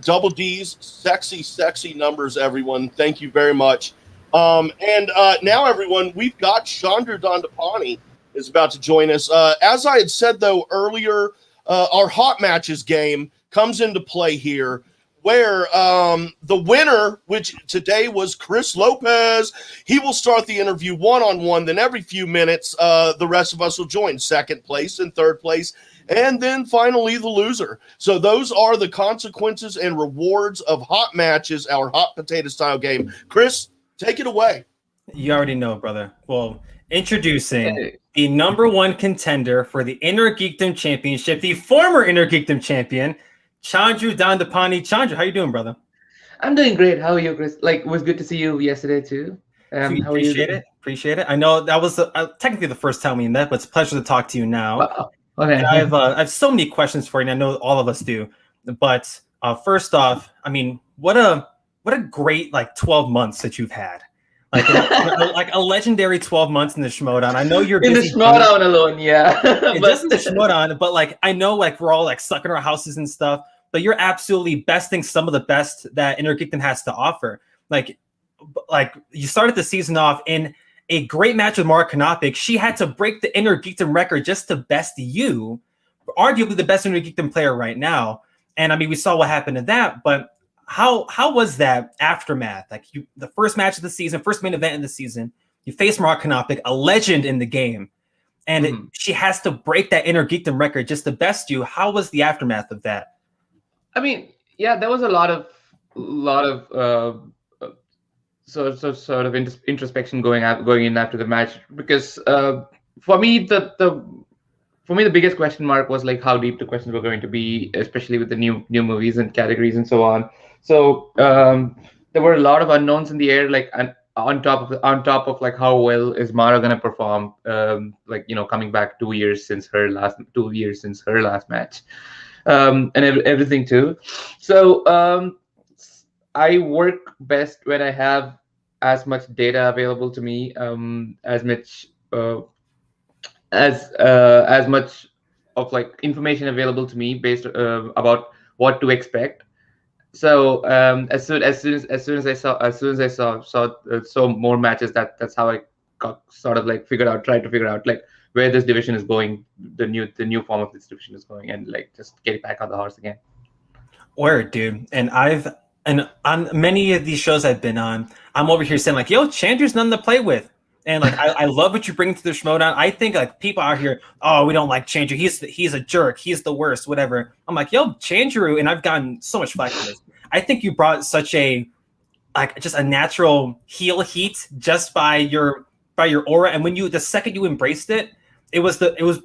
Double D's, sexy numbers, everyone. Thank you very much. And now, everyone, we've got Chandru Dandapani is about to join us. As I had said, though, earlier, our Hot Matches game comes into play here. where the winner, which today was Chris Lopez, he will start the interview one-on-one. Then every few minutes, the rest of us will join second place and third place, and then finally the loser. So those are the consequences and rewards of hot matches, our hot potato style game. Chris, take it away. You already know, brother. Well, introducing the #1 contender for the Inner Geekdom Championship, the former Inner Geekdom champion, Chandru Dandapani. Chandru, how you doing, brother? I'm doing great. How are you, Chris? Like, it was good to see you yesterday too. How are you? Appreciate it. I know that was technically the first time we met, but it's a pleasure to talk to you now. Okay. And I have so many questions for you, and I know all of us do. But first off, I mean, what a great 12 months that you've had. Like a legendary 12 months in the Schmoedown. I know you're busy in the Schmoedown alone, yeah. Just in the Schmoedown, but I know we're all stuck in our houses and stuff. But you're absolutely besting some of the best that Inner Geekdom has to offer. Like you started the season off in a great match with Mara Kanopik. She had to break the Inner Geekdom record just to best you, arguably the best Inner Geekdom player right now. And I mean, we saw what happened to that, but how was that aftermath? The first match of the season, first main event in the season, you face Mara Kanopik, a legend in the game, and she has to break that Inner Geekdom record just to best you. How was the aftermath of that? I mean, yeah, there was a lot of sort of introspection going in after the match, because for me the biggest question mark was how deep the questions were going to be, especially with the new movies and categories and so on. So there were a lot of unknowns in the air, and on top of how well is Mara gonna perform, coming back 2 years since her last match, and everything too. So I work best when I have as much data available to me, as much of information available to me based about what to expect. So as soon as I saw more matches, that's how I got sort of tried to figure out where this division is going, the new form of this division is going, and just get it back on the horse again. Word, dude. And on many of these shows I've been on, I'm over here saying yo, Chandru's nothing to play with. And I love what you bring to the Schmoedown. I think people out here, oh, we don't like Chandru. He's a jerk. He's the worst, whatever. I'm yo, Chandru, and I've gotten so much flack for this. I think you brought such just a natural heel heat just by your aura. And when the second you embraced it, it was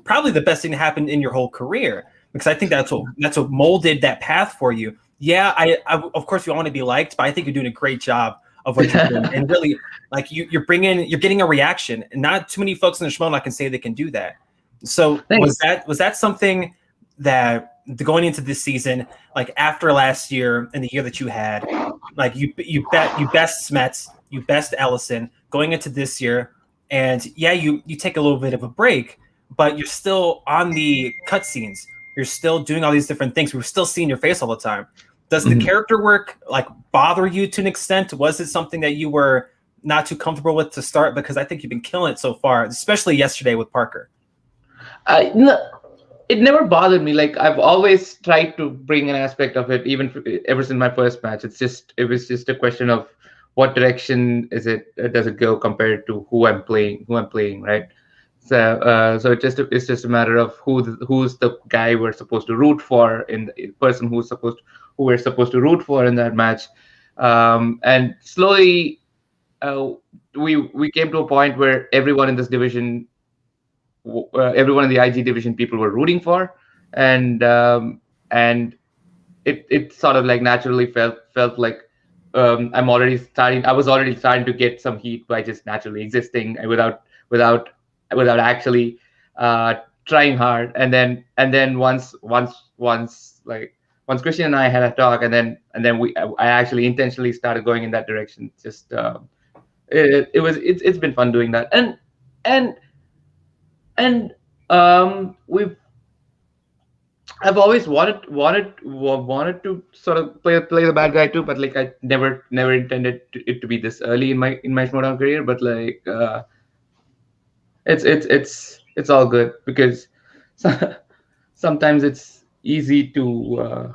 probably the best thing to happen in your whole career, because I think that's what molded that path for you. Yeah, I of course we want to be liked, but I think you're doing a great job of what you're doing, and really you're getting a reaction. And not too many folks in the Schmoedown can say they can do that. So Thanks. was that something that going into this season, after last year and the year that you had, you best Smets, you best Ellison going into this year, and yeah, you take a little bit of a break, but you're still on the cutscenes. You're still doing all these different things. We're still seeing your face all the time. Does the character work bother you to an extent? Was it something that you were not too comfortable with to start? Because I think you've been killing it so far, especially yesterday with Parker. No, it never bothered me. I've always tried to bring an aspect of it, ever since my first match. It was just a question of what direction does it go compared to who I'm playing, right? So it's just a matter of who's the guy we're supposed to root for, in the person who we're supposed to root for in that match, and slowly we came to a point where everyone in this division, everyone in the IG division, people were rooting for, and it sort of naturally felt like I was already starting to get some heat by just naturally existing without actually trying hard. And then once Christian and I had a talk, and then I actually intentionally started going in that direction. Just it's been fun doing that, and I've always wanted to sort of play the bad guy too, but I never intended it to be this early in my Schmoedown career. But it's all good, because sometimes it's easy to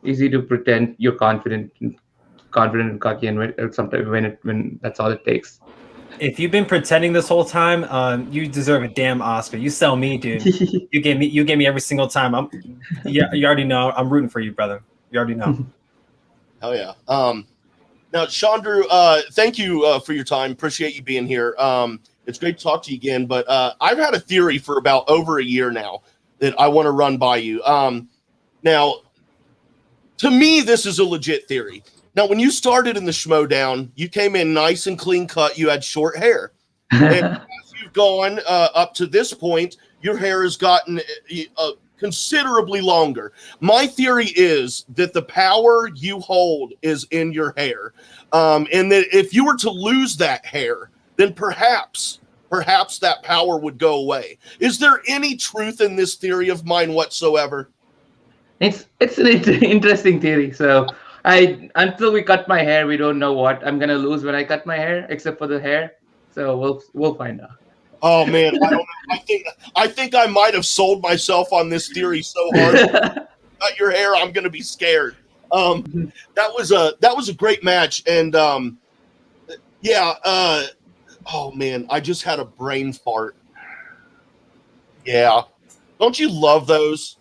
easy to pretend you're confident and cocky, and sometimes when that's all it takes. If you've been pretending this whole time, you deserve a damn Oscar. You sell me, dude. You get me every single time. You already know I'm rooting for you, brother. You already know. Hell yeah. Now, Chandru, thank you for your time. Appreciate you being here. It's great to talk to you again. But I've had a theory for about over a year now that I want to run by you. Now, to me, this is a legit theory. Now, when you started in the Schmoedown, you came in nice and clean cut. You had short hair. And as you've gone up to this point, your hair has gotten considerably longer. My theory is that the power you hold is in your hair. And that if you were to lose that hair, then perhaps that power would go away. Is there any truth in this theory of mine whatsoever? It's an interesting theory. So until we cut my hair, we don't know what I'm gonna lose when I cut my hair, except for the hair. So we'll find out. Oh man, I don't know. I think I might have sold myself on this theory so hard. Cut your hair, I'm gonna be scared. That was a great match, and oh man, I just had a brain fart. Yeah, don't you love those?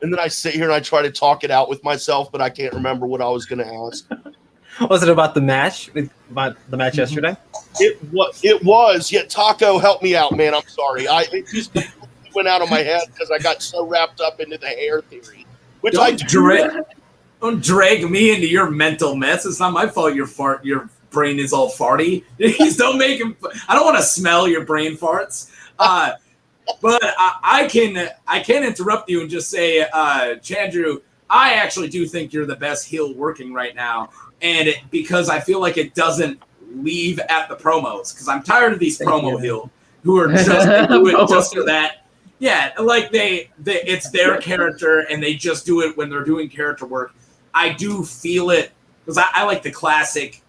And then I sit here and I try to talk it out with myself, but I can't remember what I was going to ask. Was it about the match? About the match yesterday? It was. Yet Taco, help me out, man. I'm sorry. It just went out of my head because I got so wrapped up into the hair theory. Which Don't drag me into your mental mess. It's not my fault. Your brain is all farty. Please don't make him. I don't want to smell your brain farts. But I can interrupt you and just say, Chandru, I actually do think you're the best heel working right now, and because I feel like it doesn't leave at the promos, because I'm tired of these promo heel who are just do it just for that. Yeah, like it's their character and they just do it when they're doing character work. I do feel it because I like the classic,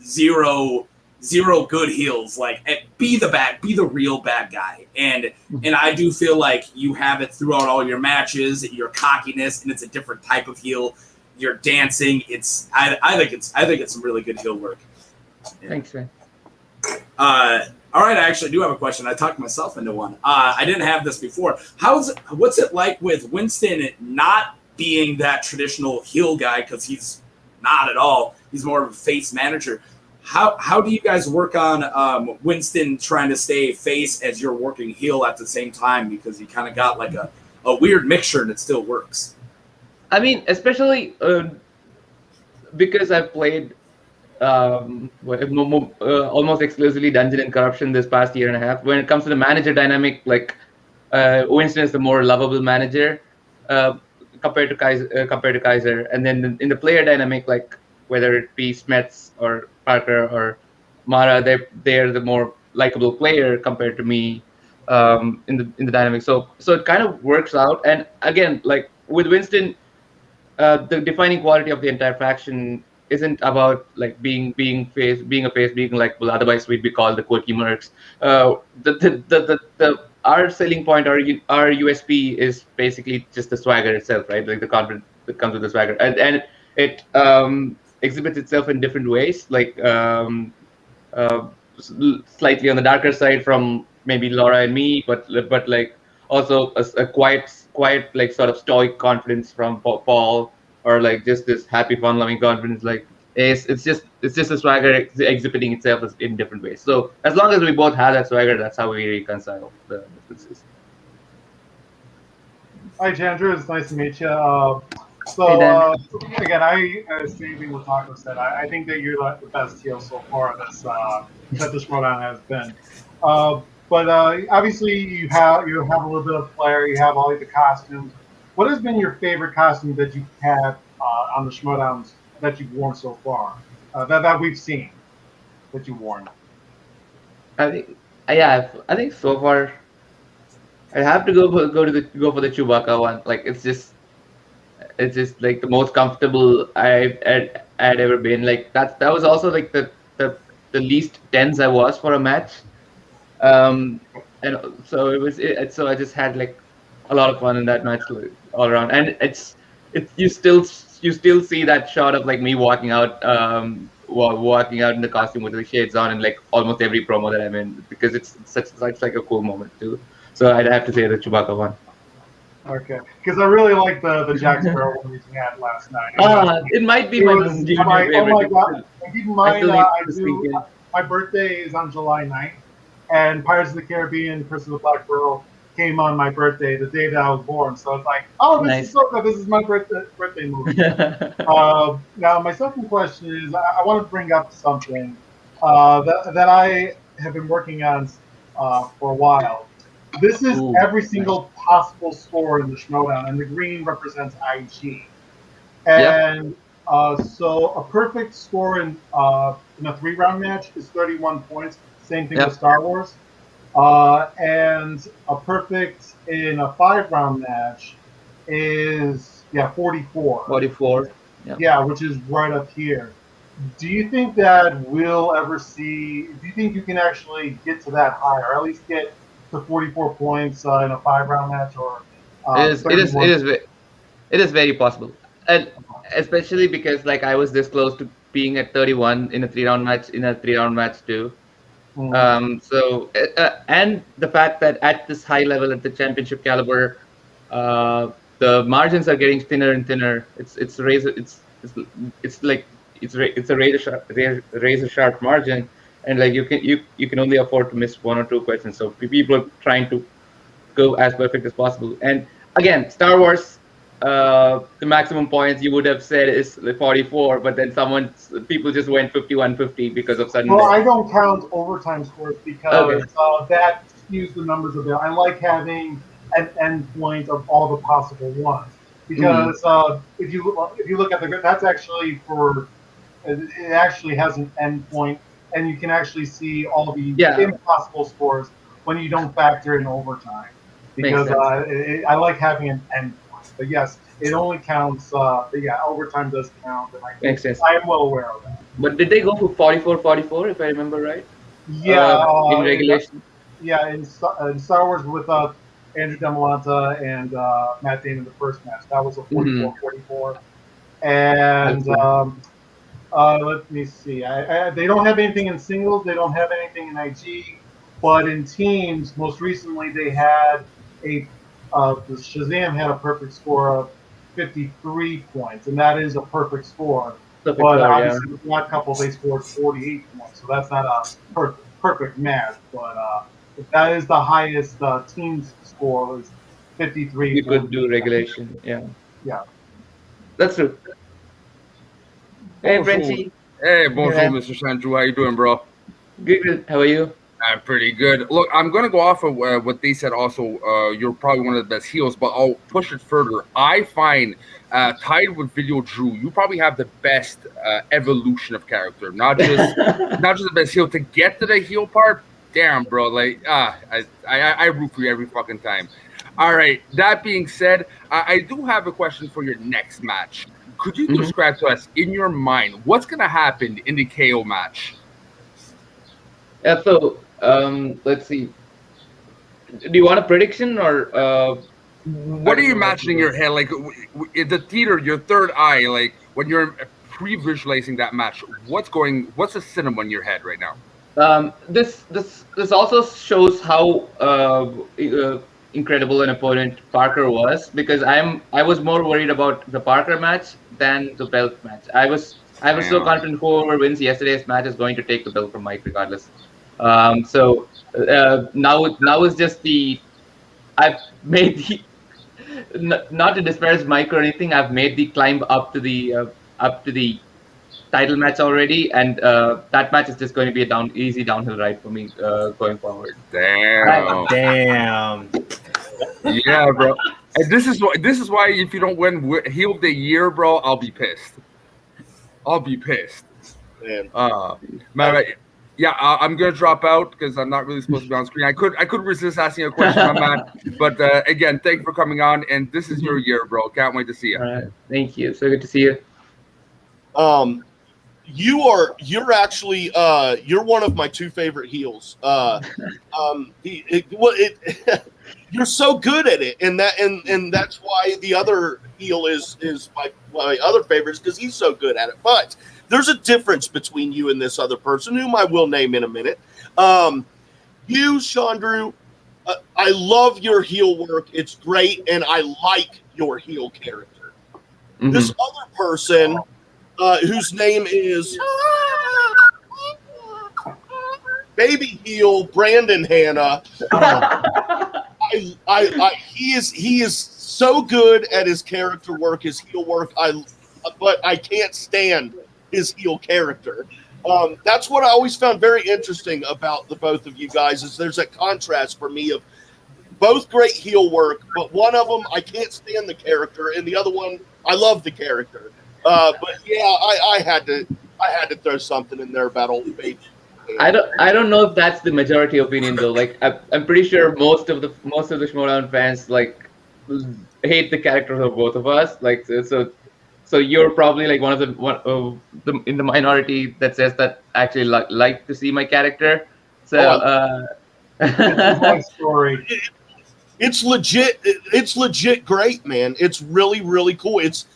zero good heels, like be the real bad guy, and I do feel like you have it throughout all your matches, your cockiness, and it's a different type of heel. You're dancing. I think it's some really good heel work. Thanks, man. All right, I actually do have a question. I talked myself into one. I didn't have this before. What's it like with Winston not being that traditional heel guy, because he's not at all. He's more of a face manager. How do you guys work on Winston trying to stay face as you're working heel at the same time? Because you kind of got like a weird mixture and it still works. I mean, especially because I've played almost exclusively Dungeon and Corruption this past year and a half. When it comes to the manager dynamic, like Winston is the more lovable manager compared to Kaiser, and then in the player dynamic, like whether it be Smets or Parker or Mara, they're the more likable player compared to me in the dynamic. So it kind of works out. And again, like with Winston, the defining quality of the entire faction isn't about like being a face, being likable. Otherwise, we'd be called the quirky mercs. Our selling point, our USP is basically just the swagger itself, right? Like the confidence that comes with the swagger, and it exhibits itself in different ways, like slightly on the darker side from maybe Laura and me, but like also a quiet like sort of stoic confidence from Paul, or like just this happy, fun-loving confidence. Like it's just a swagger exhibiting itself in different ways. So as long as we both have that swagger, that's how we reconcile the differences. Hi, Chandru. It's nice to meet you. So again, same thing what Taco said. I think that you're the best heel so far that the Schmoedown has been. But obviously you have a little bit of flair. You have all the costumes. What has been your favorite costume that you've had on the Schmoedowns that you've worn so far? That we've seen that you've worn. I think so far I have to go for the Chewbacca one. Like it's just like the most comfortable I'd ever been. Like that was also like the least tense I was for a match. And so so I just had like a lot of fun in that match all around. And it's you still see that shot of like me walking out in the costume with the shades on and like almost every promo that I'm in, because it's such like a cool moment too. So I'd have to say the Chewbacca one. Okay, because I really like the Jack Sparrow one we had last night. It might be my junior favorite. Oh my god! And keep in mind, in. My birthday is on July 9th, and Pirates of the Caribbean: Curse of the Black Pearl came on my birthday, the day that I was born. So it's like, oh, this is so good. This is my birthday movie. Now, my second question is, I want to bring up something that I have been working on for a while. This is every single possible score in the Schmoedown, and the green represents IG. And so a perfect score in a 3-round match is 31 points. Same thing with Star Wars. And a perfect in a 5-round match is 44. 44. Yeah, which is right up here. Do you think that we'll ever see? Do you think you can actually get to that high, or at least get to 44 points in a 5-round match? Or it is very possible, and especially because like I was this close to being at 31 in a 3-round match too. So and the fact that at this high level, at the championship caliber, the margins are getting thinner and thinner. It's a razor sharp margin, and like you can only afford to miss 1 or 2 questions. So people are trying to go as perfect as possible. And again, Star Wars, the maximum points you would have said is 44, but then people just went 51-50 because of sudden. Well, I don't count overtime scores because that skews the numbers a bit. I like having an end point of all the possible ones because if you look at that's actually it actually has an end point, and you can actually see all the impossible scores when you don't factor in overtime. Because I like having an end point. But yes, it only counts. Overtime does count. And Makes sense. I am well aware of that. But did they go for 44-44, if I remember right? Yeah. In regulation? In Star Wars with Andrew Demolanta and Matt Damon, the first match. That was a 44-44. And let me see. They don't have anything in singles. They don't have anything in IG. But in teams, most recently they had the Shazam had a perfect score of 53 points, and that is a perfect score. Obviously, the Black Couple, they scored 48 points, so that's not a perfect match. But that is the highest team's score was 53. You could do regulation, yeah. That's true. Hey, Frenchie. Hey, bonjour, Mr. Chandru. How you doing, bro? Good. How are you? I'm pretty good. Look, I'm going to go off of what they said also. You're probably one of the best heels, but I'll push it further. I find, tied with Video Drew, you probably have the best evolution of character. Not just the best heel. To get to the heel part, damn, bro. Like, I root for you every fucking time. All right. That being said, I do have a question for your next match. Could you describe to us, in your mind, what's going to happen in the KO match? Yeah, so let's see. Do you want a prediction or what are you imagining in your head? Like the theater, your third eye, like when you're pre-visualizing that match, what's the cinema in your head right now? This also shows how incredible an opponent Parker was, because I was more worried about the Parker match than the belt match. I was so confident whoever wins yesterday's match is going to take the belt from Mike regardless. So now is just I've made the not to disparage Mike or anything. I've made the climb up to the title match already, and that match is just going to be easy downhill ride for me going forward. Damn. Yeah, bro. And this is why if you don't win heel of the year, bro, I'll be pissed. Man. Yeah, I'm gonna drop out because I'm not really supposed to be on screen. I could resist asking a question, my man. But again, thank you for coming on, and this is your year, bro. Can't wait to see you. All right, thank you. So good to see you. you're actually you're one of my two favorite heels. You're so good at it, and that's why the other heel is my other favorite, because he's so good at it. But there's a difference between you and this other person, whom I will name in a minute. You, Chandru, I love your heel work. It's great, and I like your heel character. Mm-hmm. This other person, whose name is Baby Heel Brandon Hanna. He is so good at his character work, his heel work. But I can't stand his heel character. That's what I always found very interesting about the both of you guys, is there's a contrast for me of both great heel work, but one of them I can't stand the character, and the other one I love the character. But yeah, I had to throw something in there about old Baby. I don't know if that's the majority opinion though. Like I'm pretty sure most of the Schmoedown fans like hate the characters of both of us. Like so you're probably like one of the in the minority that says that actually like to see my character. So it's my story. It's legit. It's legit great, man. It's really, really cool. It's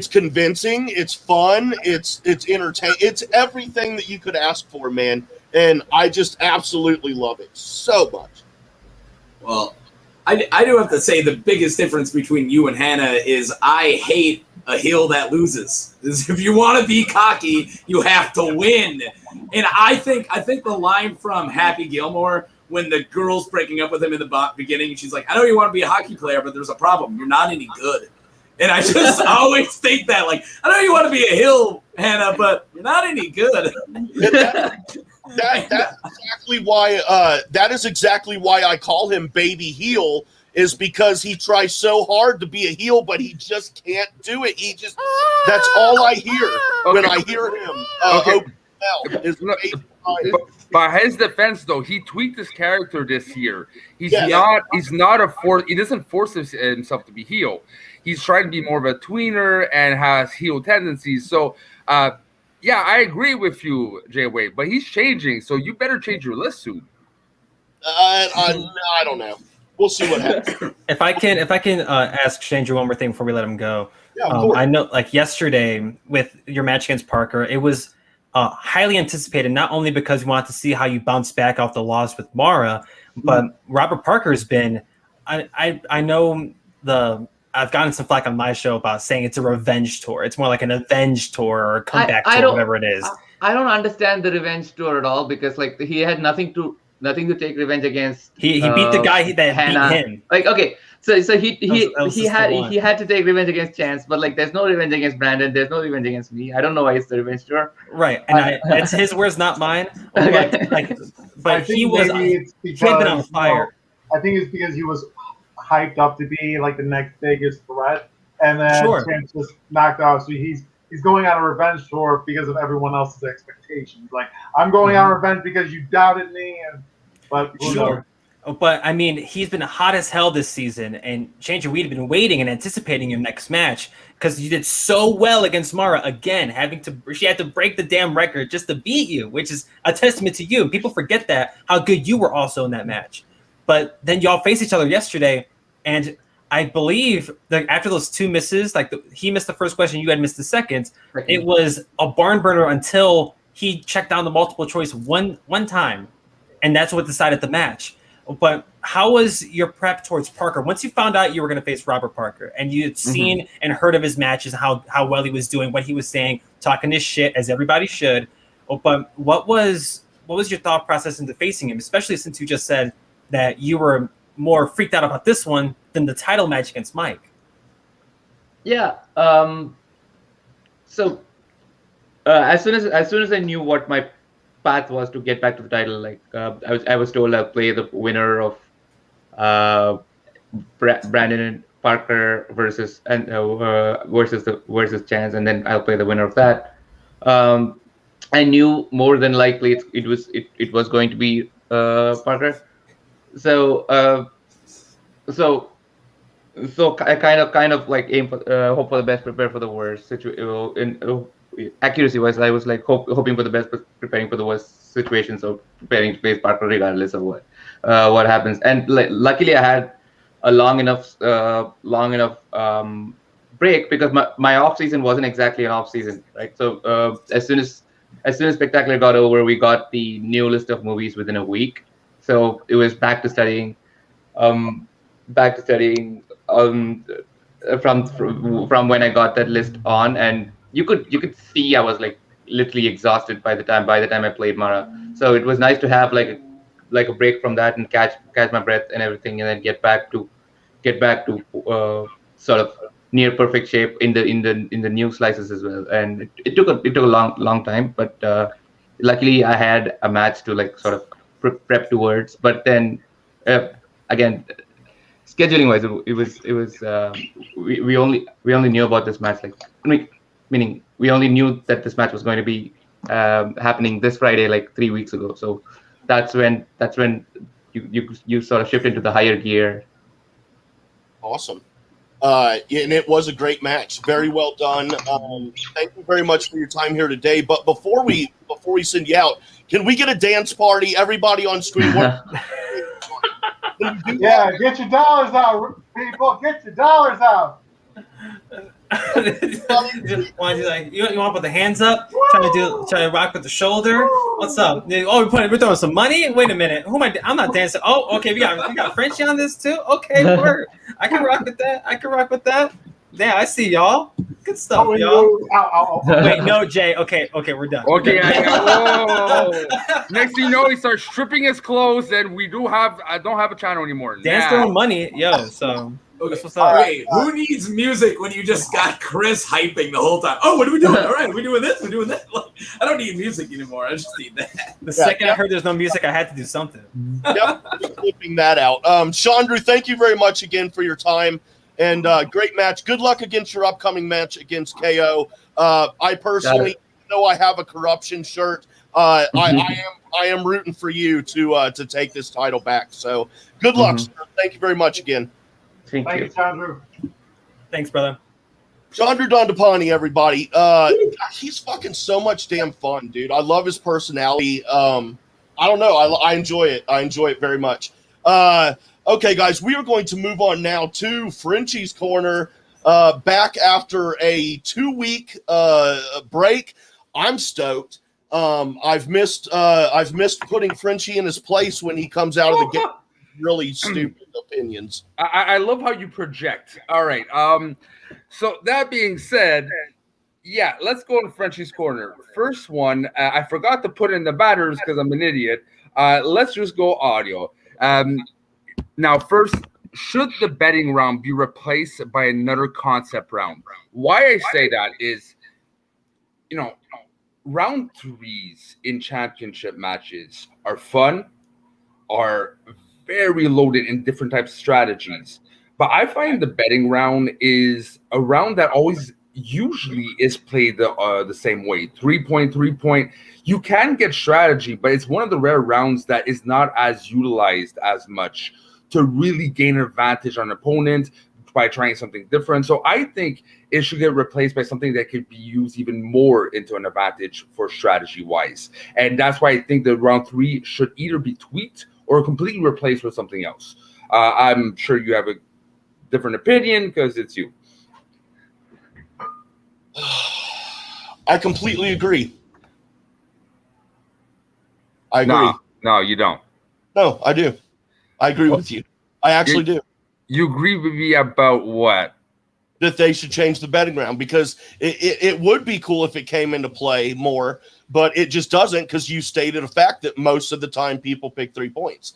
convincing. It's fun. It's entertaining. It's everything that you could ask for, man. And I just absolutely love it so much. Well, I do have to say the biggest difference between you and Hannah is I hate a heel that loses. If you want to be cocky, you have to win. And I think the line from Happy Gilmore, when the girl's breaking up with him in the beginning, she's like, I know you want to be a hockey player, but there's a problem. You're not any good. And I just always think that, like, I know you want to be a heel, Hannah, but you're not any good. That's exactly why. That is exactly why I call him Baby Heel, is because he tries so hard to be a heel, but he just can't do it. That's all I hear when I hear him. By his defense, though, he tweaked his character this year. He doesn't force himself to be heel. He's trying to be more of a tweener and has heel tendencies. So, yeah, I agree with you, Jay Wade, but he's changing. So you better change your list soon. I don't know. We'll see what happens. If I can ask Chandru one more thing before we let him go. Yeah, I know, like yesterday with your match against Parker, it was highly anticipated, not only because we wanted to see how you bounce back off the loss with Mara, but Robert Parker's been. I know I've gotten some flack on my show about saying it's a revenge tour. It's more like an avenge tour or a comeback tour, whatever it is. I don't understand the revenge tour at all, because like he had nothing to take revenge against. He beat the guy that Hannah. beat him. Like, okay, so he had to take revenge against Chance, but like there's no revenge against Brandon. There's no revenge against me. I don't know why it's the revenge tour. Right, and it's his words, not mine. But he had been on fire. I think it's because he was hyped up to be like the next biggest threat, and then Chance just knocked out. So he's going on a revenge tour because of everyone else's expectations. Like, I'm going on revenge because you doubted me, but But I mean, he's been hot as hell this season, and Chandru, we'd have been waiting and anticipating your next match because you did so well against Mara again, she had to break the damn record just to beat you, which is a testament to you. People forget that how good you were also in that match. But then y'all faced each other yesterday, and I believe that after those two misses, like he missed the first question, you had missed the second. It was a barn burner until he checked down the multiple choice one time, and that's what decided the match. But how was your prep towards Parker? Once you found out you were going to face Robert Parker, and you had seen and heard of his matches, how well he was doing, what he was saying, talking his shit as everybody should. But what was your thought process into facing him, especially since you just said that you were more freaked out about this one than the title match against Mike? Yeah. So as soon as I knew what my path was to get back to the title, like I was told I'll play the winner of Brandon and Parker versus Chance, and then I'll play the winner of that. I knew more than likely it was going to be Parker. So I kind of like aim for hope for the best, prepare for the worst. accuracy wise, I was like hoping for the best, but preparing for the worst situation. So preparing to face Parker regardless of what happens. And like luckily, I had a long enough break because my off season wasn't exactly an off season, right? So as soon as Spectacular got over, we got the new list of movies within a week. So it was back to studying. From when I got that list on, and you could see I was like literally exhausted by the time I played Mara. So it was nice to have like a break from that and catch my breath and everything, and then get back to sort of near perfect shape in the new slices as well. And it took a long time, but luckily I had a match to like sort of prep towards. But then again, scheduling wise, it was we only knew about this match meaning we only knew that this match was going to be happening this Friday like 3 weeks ago. So that's when you sort of shift into the higher gear. Awesome. And it was a great match. Very well done. Thank you very much for your time here today. But before we send you out, can we get a dance party? Everybody on screen. Yeah, get your dollars out, people. Get your dollars out. You want to put the hands up? Trying to rock with the shoulder. What's up? Oh, we're throwing some money. Wait a minute. Who am I? I'm not dancing. Oh, okay. We got Frenchie on this too. Okay, word. I can rock with that. Yeah, I see y'all. Good stuff, y'all. Wait, no, Jay. Okay, we're done. Okay, whoa. Next thing you know, he starts stripping his clothes, and I don't have a channel anymore. Dance throwing money, yo. So. Okay. That's what's up. Wait, who needs music when you just got Chris hyping the whole time? Oh, what are we doing? All right, we're doing this. We're doing that. I don't need music anymore. I just need that. The second I heard there's no music, I had to do something. Yep, flipping that out. Chandru, thank you very much again for your time and great match. Good luck against your upcoming match against KO. I personally, though I have a corruption shirt, I am rooting for you to take this title back. So good luck, sir. Thank you very much again. Thank you, Chandru. Thanks, brother. Chandru Dandapani, everybody. He's fucking so much damn fun, dude. I love his personality. I don't know. I enjoy it. I enjoy it very much. Okay, guys, we are going to move on now to Frenchie's Corner. Back after a 2-week break. I'm stoked. I've missed putting Frenchie in his place when he comes out of the game. Really stupid opinions. I love how you project. All right. So that being said, yeah, let's go to Frenchie's Corner. First one, I forgot to put in the batters because I'm an idiot. Let's just go audio. Now, first, should the betting round be replaced by another concept round? Why I say that is, round 3s in championship matches are fun, are very loaded in different types of strategies. But I find the betting round is a round that always usually is played the same way. 3-point. You can get strategy, but it's one of the rare rounds that is not as utilized as much to really gain an advantage on an opponent by trying something different. So I think it should get replaced by something that could be used even more into an advantage for strategy-wise. And that's why I think that round 3 should either be tweaked or completely replaced with something else. I'm sure you have a different opinion because it's you. I completely agree. I agree. No, you don't. No, I do. I agree with you. I actually do. You agree with me about what? That they should change the betting round because it would be cool if it came into play more, but it just doesn't because you stated a fact that most of the time people pick 3 points.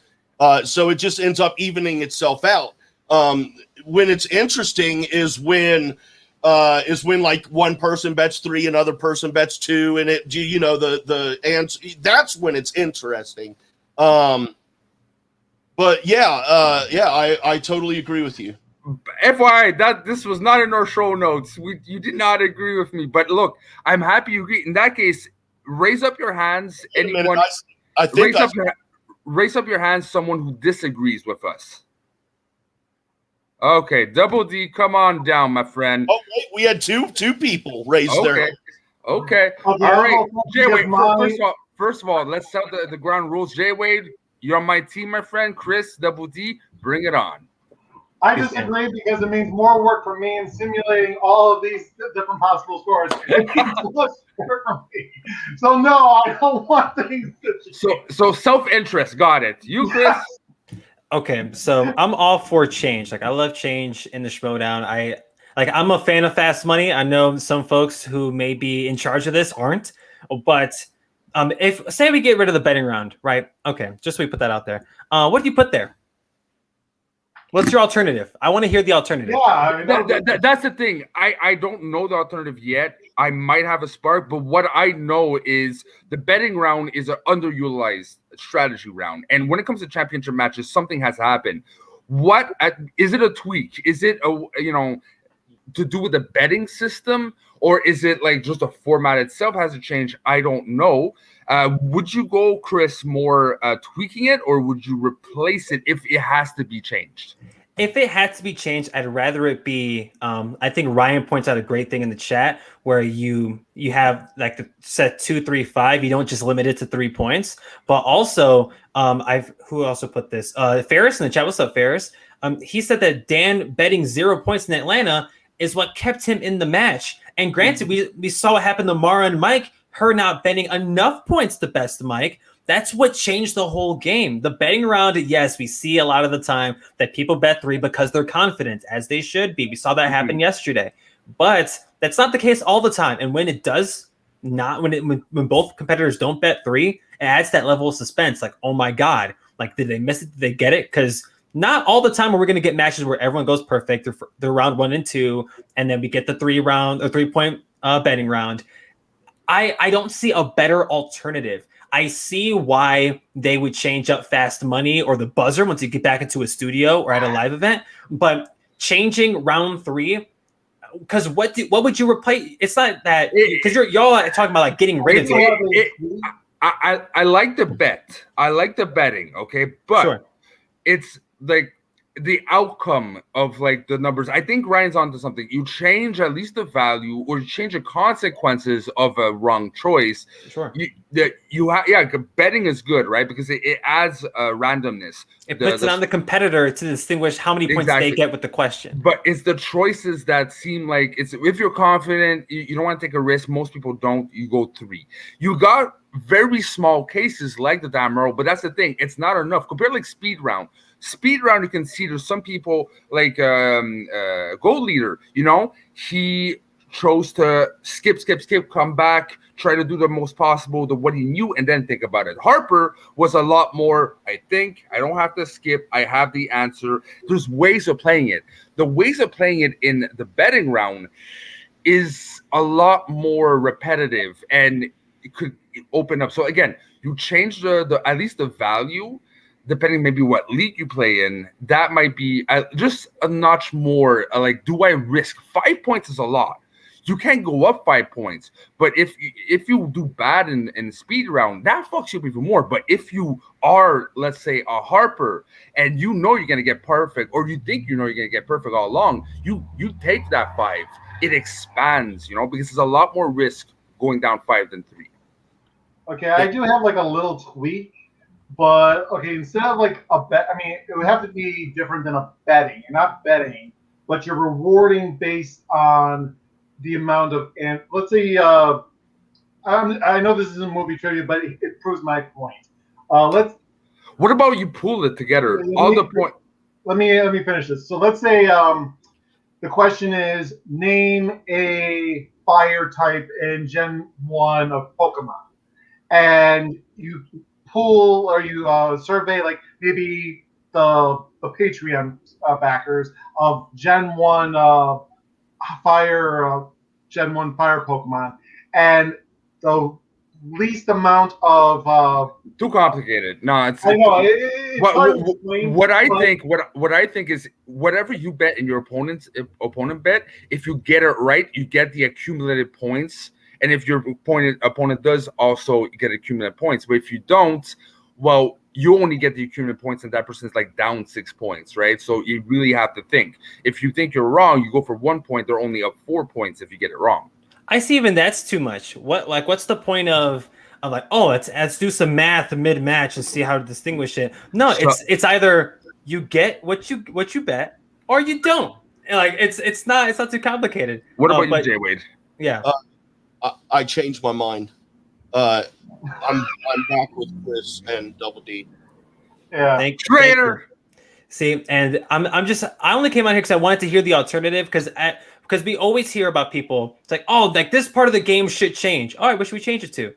So it just ends up evening itself out. When it's interesting is when like one person bets 3, another person bets 2, and the answer, that's when it's interesting. But I totally agree with you. FYI, that this was not in our show notes. You did not agree with me, but look, I'm happy you agree. In that case, raise up your hands. Anyone? Raise up your hands. Someone who disagrees with us. Okay, Double D, come on down, my friend. Oh, wait, we had two people raise their hand. Okay. Okay, All I'll right. go Jay Wade, because first of all, let's set the ground rules. Jay Wade, you're on my team, my friend. Chris, Double D, bring it on. I disagree because it means more work for me in simulating all of these different possible scores. It means less work for me. So no, I don't want things to change. So self-interest. Got it. You, Chris? Okay, so I'm all for change. Like I love change in the Schmoedown. I'm a fan of fast money. I know some folks who may be in charge of this aren't, but if say we get rid of the betting round, right? Okay, just so we put that out there. What do you put there? What's your alternative? I want to hear the alternative. Yeah, I mean, That's the thing. I don't know the alternative yet. I might have a spark, but what I know is the betting round is an underutilized strategy round. And when it comes to championship matches, something has happened. What is it a tweak? Is it to do with the betting system, or is it like just the format itself has to change? I don't know. Would you go, Chris, more tweaking it, or would you replace it if it has to be changed? If it had to be changed, I'd rather it be. I think Ryan points out a great thing in the chat where you have like the set 2, 3, 5. You don't just limit it to 3 points, but also who also put this? Ferris in the chat. What's up, Ferris? He said that Dan betting 0 points in Atlanta is what kept him in the match. And granted, we saw what happened to Mara and Mike. Her not betting enough points to best Mike. That's what changed the whole game. The betting round, yes, we see a lot of the time that people bet 3 because they're confident, as they should be. We saw that happen yesterday. But that's not the case all the time. And when it does not, when both competitors don't bet 3, it adds that level of suspense. Like, oh my God, like, did they miss it? Did they get it? Because not all the time are we going to get matches where everyone goes perfect. They're round 1 and 2, and then we get the 3-point betting round. I don't see a better alternative. I see why they would change up fast money or the buzzer once you get back into a studio or at a live event, but changing round 3, because what would you replace? It's not that because y'all are talking about like getting rid of it. I like the bet. I like the betting. Okay, but sure. It's like the outcome of like the numbers. I think Ryan's onto something. You change at least the value, or you change the consequences of a wrong choice. Sure. Betting is good, right? Because it adds randomness. It puts it on the competitor to distinguish how many points they get with the question. But it's the choices that seem like it's if you're confident, you don't want to take a risk. Most people don't. You go 3. You got very small cases like the Damero, but that's the thing. It's not enough. Compared to like speed round. Speed round, you can see there's some people like Gold Leader, he chose to skip, come back, try to do the most possible to what he knew, and then think about it. Harper was a lot more, I don't have to skip, I have the answer. There's ways of playing it. The ways of playing it in the betting round is a lot more repetitive, and it could open up. So again, you change the at least the value, depending maybe what league you play in, that might be just a notch more. Like, do I risk 5 points? Is a lot. You can't go up 5 points, but if you do bad in speed round, that fucks you up even more. But if you are, let's say, a Harper, and you're gonna get perfect, or you think you're gonna get perfect all along, you take that 5. It expands, because there's a lot more risk going down 5 than 3. Okay, I do have like a little tweak. But okay, instead of like a bet, I mean, it would have to be different than a betting. You're not betting, but you're rewarding based on the amount of. And let's say, I know this isn't movie trivia, but it proves my point. What about you pool it together? Let me finish this. So let's say the question is name a fire type in Gen 1 of Pokemon, and you pool or you survey like maybe the Patreon backers of Gen 1 fire Pokemon, and the least amount of too complicated. No, it's I know what I think is whatever you bet in your opponent bet, if you get it right, you get the accumulated points. And if your opponent does also get accumulated points, but if you don't, well, you only get the accumulated points, and that person's like down 6 points, right? So you really have to think. If you think you're wrong, you go for 1 point. They're only up 4 points if you get it wrong. I see even that's too much. What's the point of like, oh, let's do some math mid match and see how to distinguish it. No, it's either you get what you bet or you don't. Like it's not too complicated. What about you, Jay Wade? Yeah. I changed my mind. I'm back with Chris and Double D. Yeah. Thank Traitor. you. See, and I only came out here because I wanted to hear the alternative because we always hear about people. It's like, oh, like this part of the game should change. All right, what should we change it to?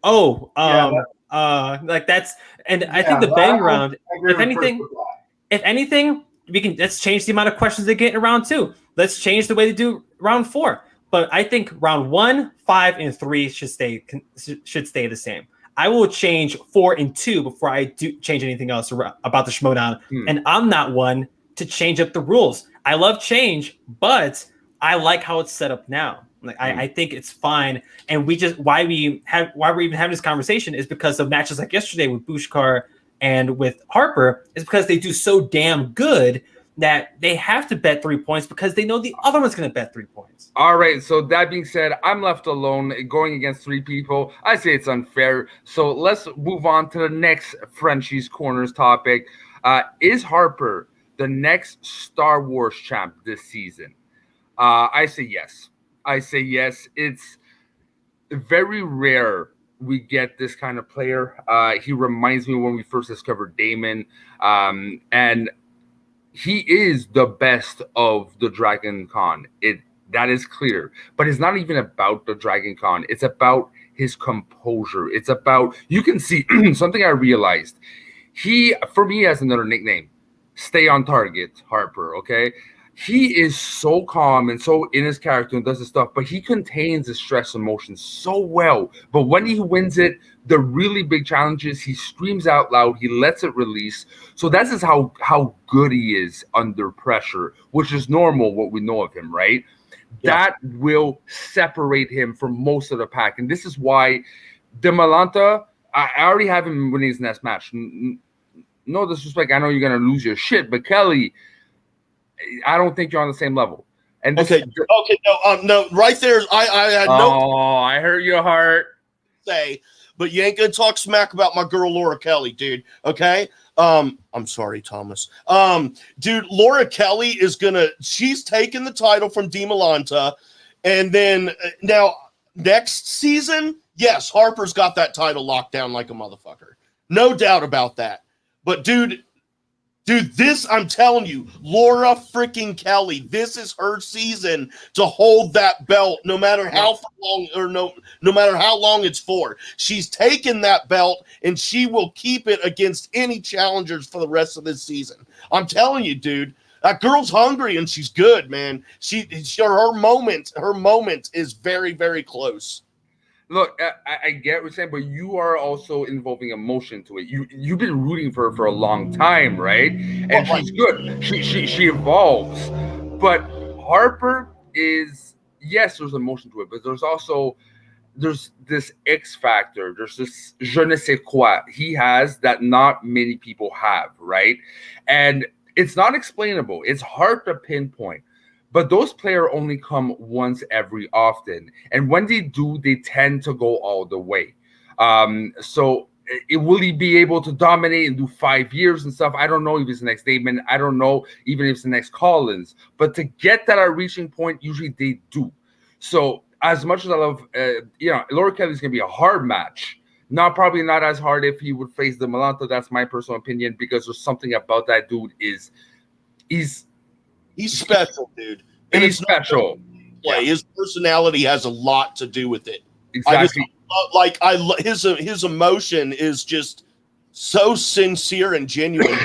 Oh, like that's, and I think the bang round. If anything, let's change the amount of questions they get in round 2. Let's change the way they do round 4. But I think round 1, 5, and 3 should stay the same. I will change 4 and 2 before I do change anything else about the Schmoedown. And I'm not one to change up the rules. I love change, but I like how it's set up now. Like I think it's fine. And why we're even having this conversation is because of matches like yesterday with Bushkar and with Harper, is because they do so damn good that they have to bet 3 points because they know the other one's going to bet 3 points. All right. So that being said, I'm left alone going against 3 people. I say it's unfair. So let's move on to the next Frenchie's Corners topic. Is Harper the next Star Wars champ this season? I say yes. It's very rare we get this kind of player. He reminds me when we first discovered Damon. And he is the best of the Dragon Con. That is clear. But it's not even about the Dragon Con. It's about his composure. It's about, you can see something I realized. He, for me, has another nickname. Stay on target, Harper, okay? He is so calm and so in his character and does his stuff, but he contains his stress emotions so well. But when he wins it, the really big challenges, he screams out loud, he lets it release. So that's just how good he is under pressure, which is normal, what we know of him, right? Yeah. That will separate him from most of the pack. And this is why Demalanta, I already have him winning his next match. No disrespect, I know you're going to lose your shit, but Kelly, I don't think you're on the same level. And no, right there. I had I hurt your heart. Say, but you ain't gonna talk smack about my girl Laura Kelly, dude. Okay. I'm sorry, Thomas. Dude, Laura Kelly she's taking the title from Demalanta, and then now next season, yes, Harper's got that title locked down like a motherfucker. No doubt about that. But dude, this, I'm telling you, Laura freaking Kelly, this is her season to hold that belt no matter how long no matter how long it's for. She's taken that belt and she will keep it against any challengers for the rest of this season. I'm telling you, dude, that girl's hungry and she's good, man. Her moment is very, very close. Look, I get what you're saying, but you are also involving emotion to it. You've been rooting for her for a long time, right? And she's good. She evolves. But Harper is, yes, there's emotion to it, but there's this X factor. There's this je ne sais quoi he has that not many people have, right? And it's not explainable. It's hard to pinpoint. But those players only come once every often. And when they do, they tend to go all the way. So will he be able to dominate and do 5 years and stuff? I don't know if it's the next Damon. I don't know even if it's the next Collins. But to get that at reaching point, usually they do. So as much as I love, Laura Kelly's going to be a hard match. Probably not as hard if he would face Demalanta. That's my personal opinion, because there's something about that dude He's special, dude. And he's special. Yeah, his personality has a lot to do with it. Exactly. His emotion is just so sincere and genuine,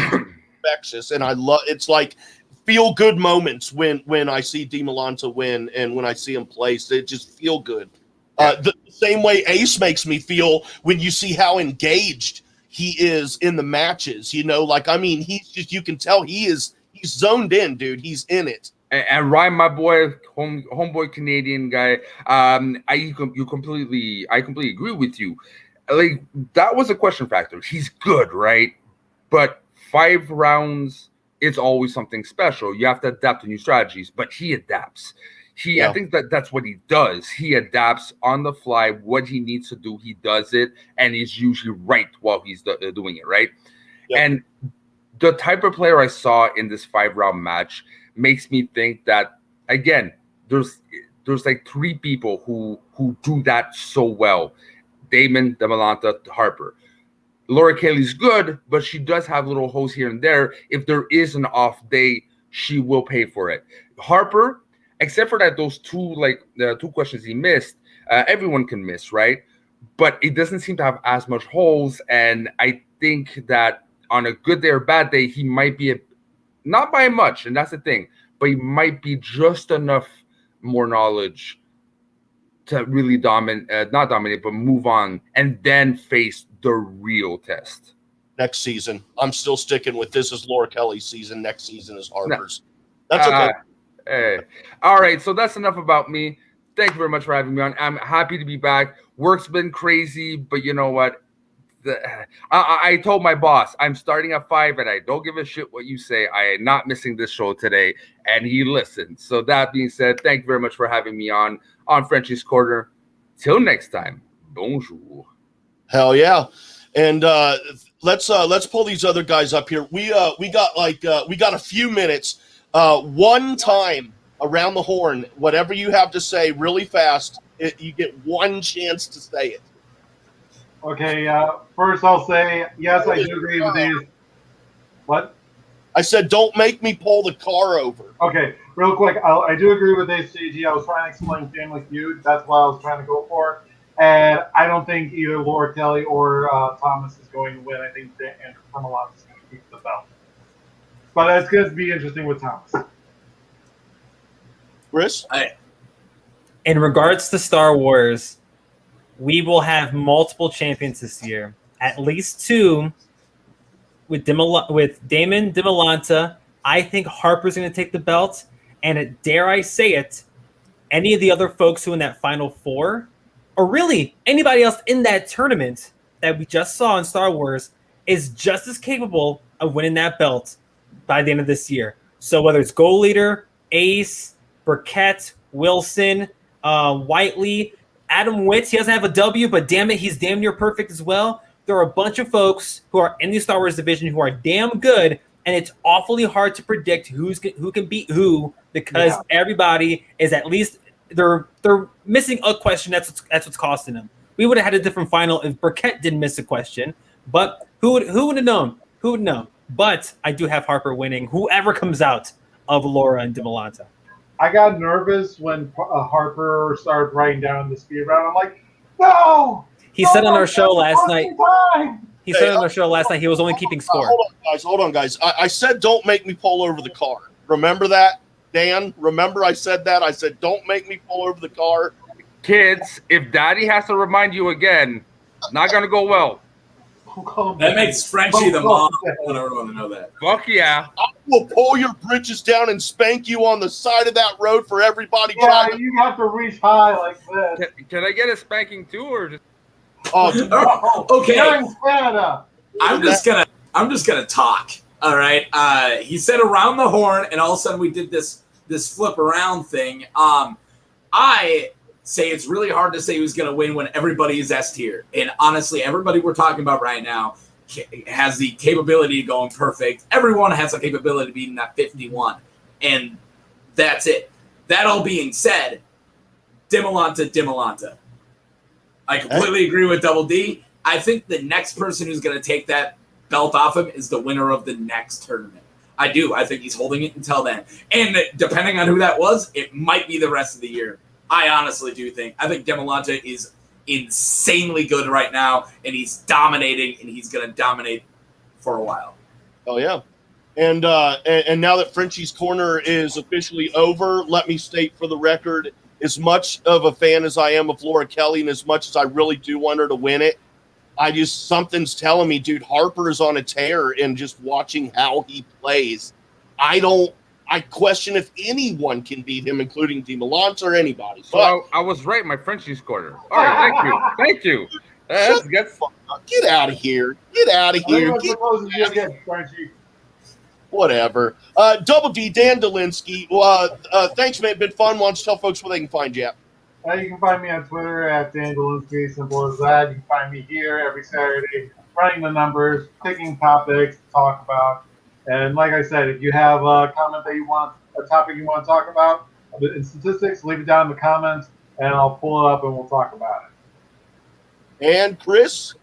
infectious, and I love. It's like feel good moments when I see Demalanta win and when I see him play. So it just feel good. The same way Ace makes me feel when you see how engaged he is in the matches. You can tell he's zoned in, dude. He's in it. And Ryan, my boy, homeboy Canadian guy, I completely agree with you. Like, that was a question factor. He's good, right? But 5 rounds, it's always something special. You have to adapt to new strategies, but he adapts. I think that's what he does. He adapts on the fly. What he needs to do, he does it, and he's usually right while he's doing it, right? Yep. And the type of player I saw in this 5-round match makes me think that, again, there's like 3 people who do that so well. Damon, Demolanta, Harper. Laura Kelly's good, but she does have little holes here and there. If there is an off day, she will pay for it. Harper, except for that, those 2 questions he missed, everyone can miss, right? But it doesn't seem to have as much holes, and I think that on a good day or bad day, he might be not by much, and that's the thing, but he might be just enough more knowledge to really not dominate, but move on and then face the real test. Next season. I'm still sticking with this is Laura Kelly's season. Next season is Harper's. That's okay. Hey. All right, so that's enough about me. Thank you very much for having me on. I'm happy to be back. Work's been crazy, but you know what? I told my boss I'm starting at 5 and I don't give a shit what you say. I am not missing this show today, and he listened. So that being said, thank you very much for having me on Frenchie's Corner. Till next time, bonjour. Hell yeah. And let's pull these other guys up here. We got a few minutes. One time around the horn, whatever you have to say really fast, you get one chance to say it. Okay, first I'll say, yes, I do agree with these. What? I said, don't make me pull the car over. Okay, real quick, I do agree with this, CG. I was trying to explain Family Feud. That's what I was trying to go for. And I don't think either Laura Kelly or Thomas is going to win. I think Andrew Carmelot is going to keep the belt. But it's going to be interesting with Thomas. Chris? In regards to Star Wars, we will have multiple champions this year. At least 2 with Damon Demolanta. I think Harper's going to take the belt. And dare I say it, any of the other folks who in that Final 4, or really anybody else in that tournament that we just saw in Star Wars, is just as capable of winning that belt by the end of this year. So whether it's Gold Leader, Ace, Burkett, Wilson, Whiteley, Adam Witts, he doesn't have a W, but damn it, he's damn near perfect as well. There are a bunch of folks who are in the Star Wars division who are damn good, and it's awfully hard to predict who can beat who because everybody is at least they're missing a question. That's what's costing them. We would have had a different final if Burkett didn't miss a question, but who would have known? Who would know? But I do have Harper winning. Whoever comes out of Laura and Demolanta. I got nervous when Harper started writing down the speed round. I'm like, no! He said on our show last night. He said on our show last night he was only keeping score. Hold on, guys. I said don't make me pull over the car. Remember that, Dan? Remember I said that? I said don't make me pull over the car. Kids, if Daddy has to remind you again, not going to go well. That makes Frenchie the mom. I want everyone to know that. Fuck yeah. I will pull your britches down and spank you on the side of that road for everybody driving. You have to reach high like this. Can I get a spanking too, or just? Okay. You're in Canada. I'm just gonna talk. All right. He said around the horn, and all of a sudden we did this flip around thing. I say it's really hard to say who's going to win when everybody is S tier. And honestly, everybody we're talking about right now has the capability of going perfect. Everyone has the capability of beating that 51. And that's it. That all being said, Demolanta. I completely agree with Double D. I think the next person who's going to take that belt off him is the winner of the next tournament. I do. I think he's holding it until then. And depending on who that was, it might be the rest of the year. I honestly do think. I think Demolanta is insanely good right now, and he's dominating, and he's going to dominate for a while. Oh, yeah. And now that Frenchie's Corner is officially over, let me state for the record, as much of a fan as I am of Laura Kelly and as much as I really do want her to win it, something's telling me, dude, Harper is on a tear, and just watching how he plays, I question if anyone can beat him, including Demolanta or anybody. So I was right, my Frenchie's Corner. All right, thank you. Get out of here. Get out of here. Whatever. Double D, Dan Dolinsky. Thanks, man. Been fun. Why don't you tell folks where they can find you at? You can find me on Twitter at Dan Dolinsky. Simple as that. You can find me here every Saturday, running the numbers, picking topics to talk about. And like I said, if you have a comment that you want, a topic you want to talk about, in statistics, leave it down in the comments, and I'll pull it up and we'll talk about it. And Chris?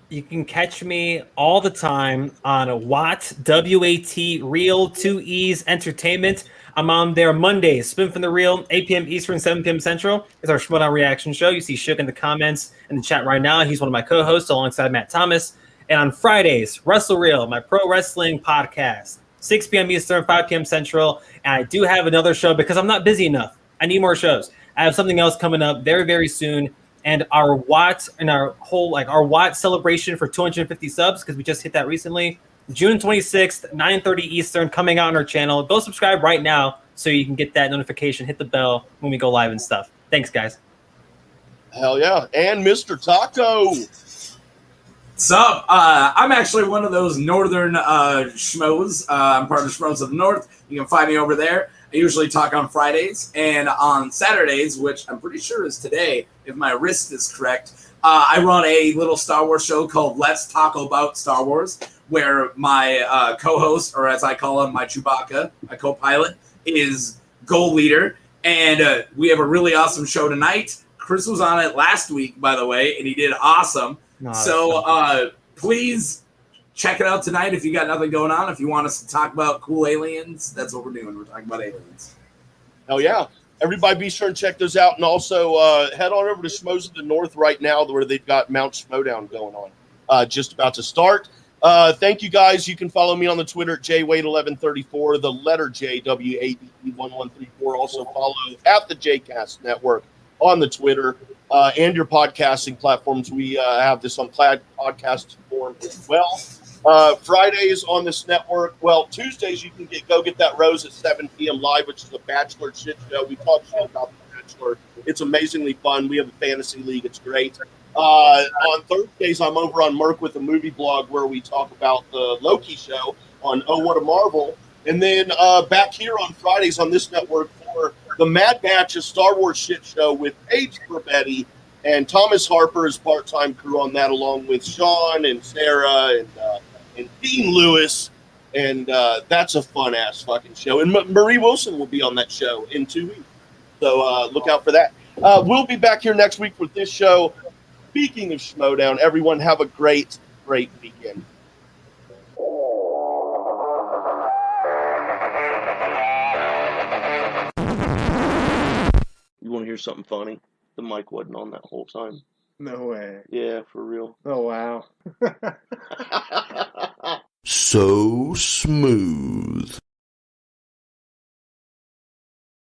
You can catch me all the time on Watt, W-A-T, Real, 2 E's, Entertainment. I'm on there Mondays, Spin from the Real, 8 p.m. Eastern, 7 p.m. Central. It's our Schmoedown reaction show. You see Shook in the comments in the chat right now. He's one of my co-hosts alongside Matt Thomas. And on Fridays, Wrestle Real, my pro wrestling podcast, 6 p.m. Eastern, 5 p.m. Central. And I do have another show because I'm not busy enough. I need more shows. I have something else coming up very, very soon. And our Watt and our Watt celebration for 250 subs, because we just hit that recently. June 26th, 9:30 Eastern, coming out on our channel. Go subscribe right now so you can get that notification. Hit the bell when we go live and stuff. Thanks, guys. Hell yeah. And Mr. Taco. What's up? I'm actually one of those northern schmoes. I'm part of the Schmoes of the North. You can find me over there. I usually talk on Fridays and on Saturdays, which I'm pretty sure is today, if my wrist is correct. I run a little Star Wars show called Let's Talk About Star Wars, where my co-host, or as I call him, my Chewbacca, my co-pilot, is Gold Leader. And we have a really awesome show tonight. Chris was on it last week, by the way, and he did awesome. So please check it out tonight if you got nothing going on. If you want us to talk about cool aliens, that's what we're doing. We're talking about aliens. Hell yeah. Everybody be sure and check those out. And also head on over to Schmoes of the North right now where they've got Mount Schmoedown going on. Just about to start. Thank you, guys. You can follow me on the Twitter at jwade1134, the letter J, W-A-D-E-1134. Also follow at the Jcast Network on the Twitter and your podcasting platforms. We have this on podcast form as well. Fridays on this network. Well, Tuesdays you can go get that Rose at 7 p.m. live, which is a Bachelor shit show. We talk shit about the Bachelor. It's amazingly fun. We have a fantasy league. It's great. On Thursdays, I'm over on Merc with a movie blog where we talk about the Loki show on Oh What a Marvel. And then back here on Fridays on this network for the Mad Batch, a Star Wars shit show with Paige Betty and Thomas Harper is part-time crew on that, along with Sean and Sarah and Dean Lewis. And that's a fun-ass fucking show. And Marie Wilson will be on that show in 2 weeks. So look out for that. We'll be back here next week with this show. Speaking of Schmoedown, everyone have a great, great weekend. You want to hear something funny? The mic wasn't on that whole time. No way. Yeah, for real. Oh, wow. So smooth.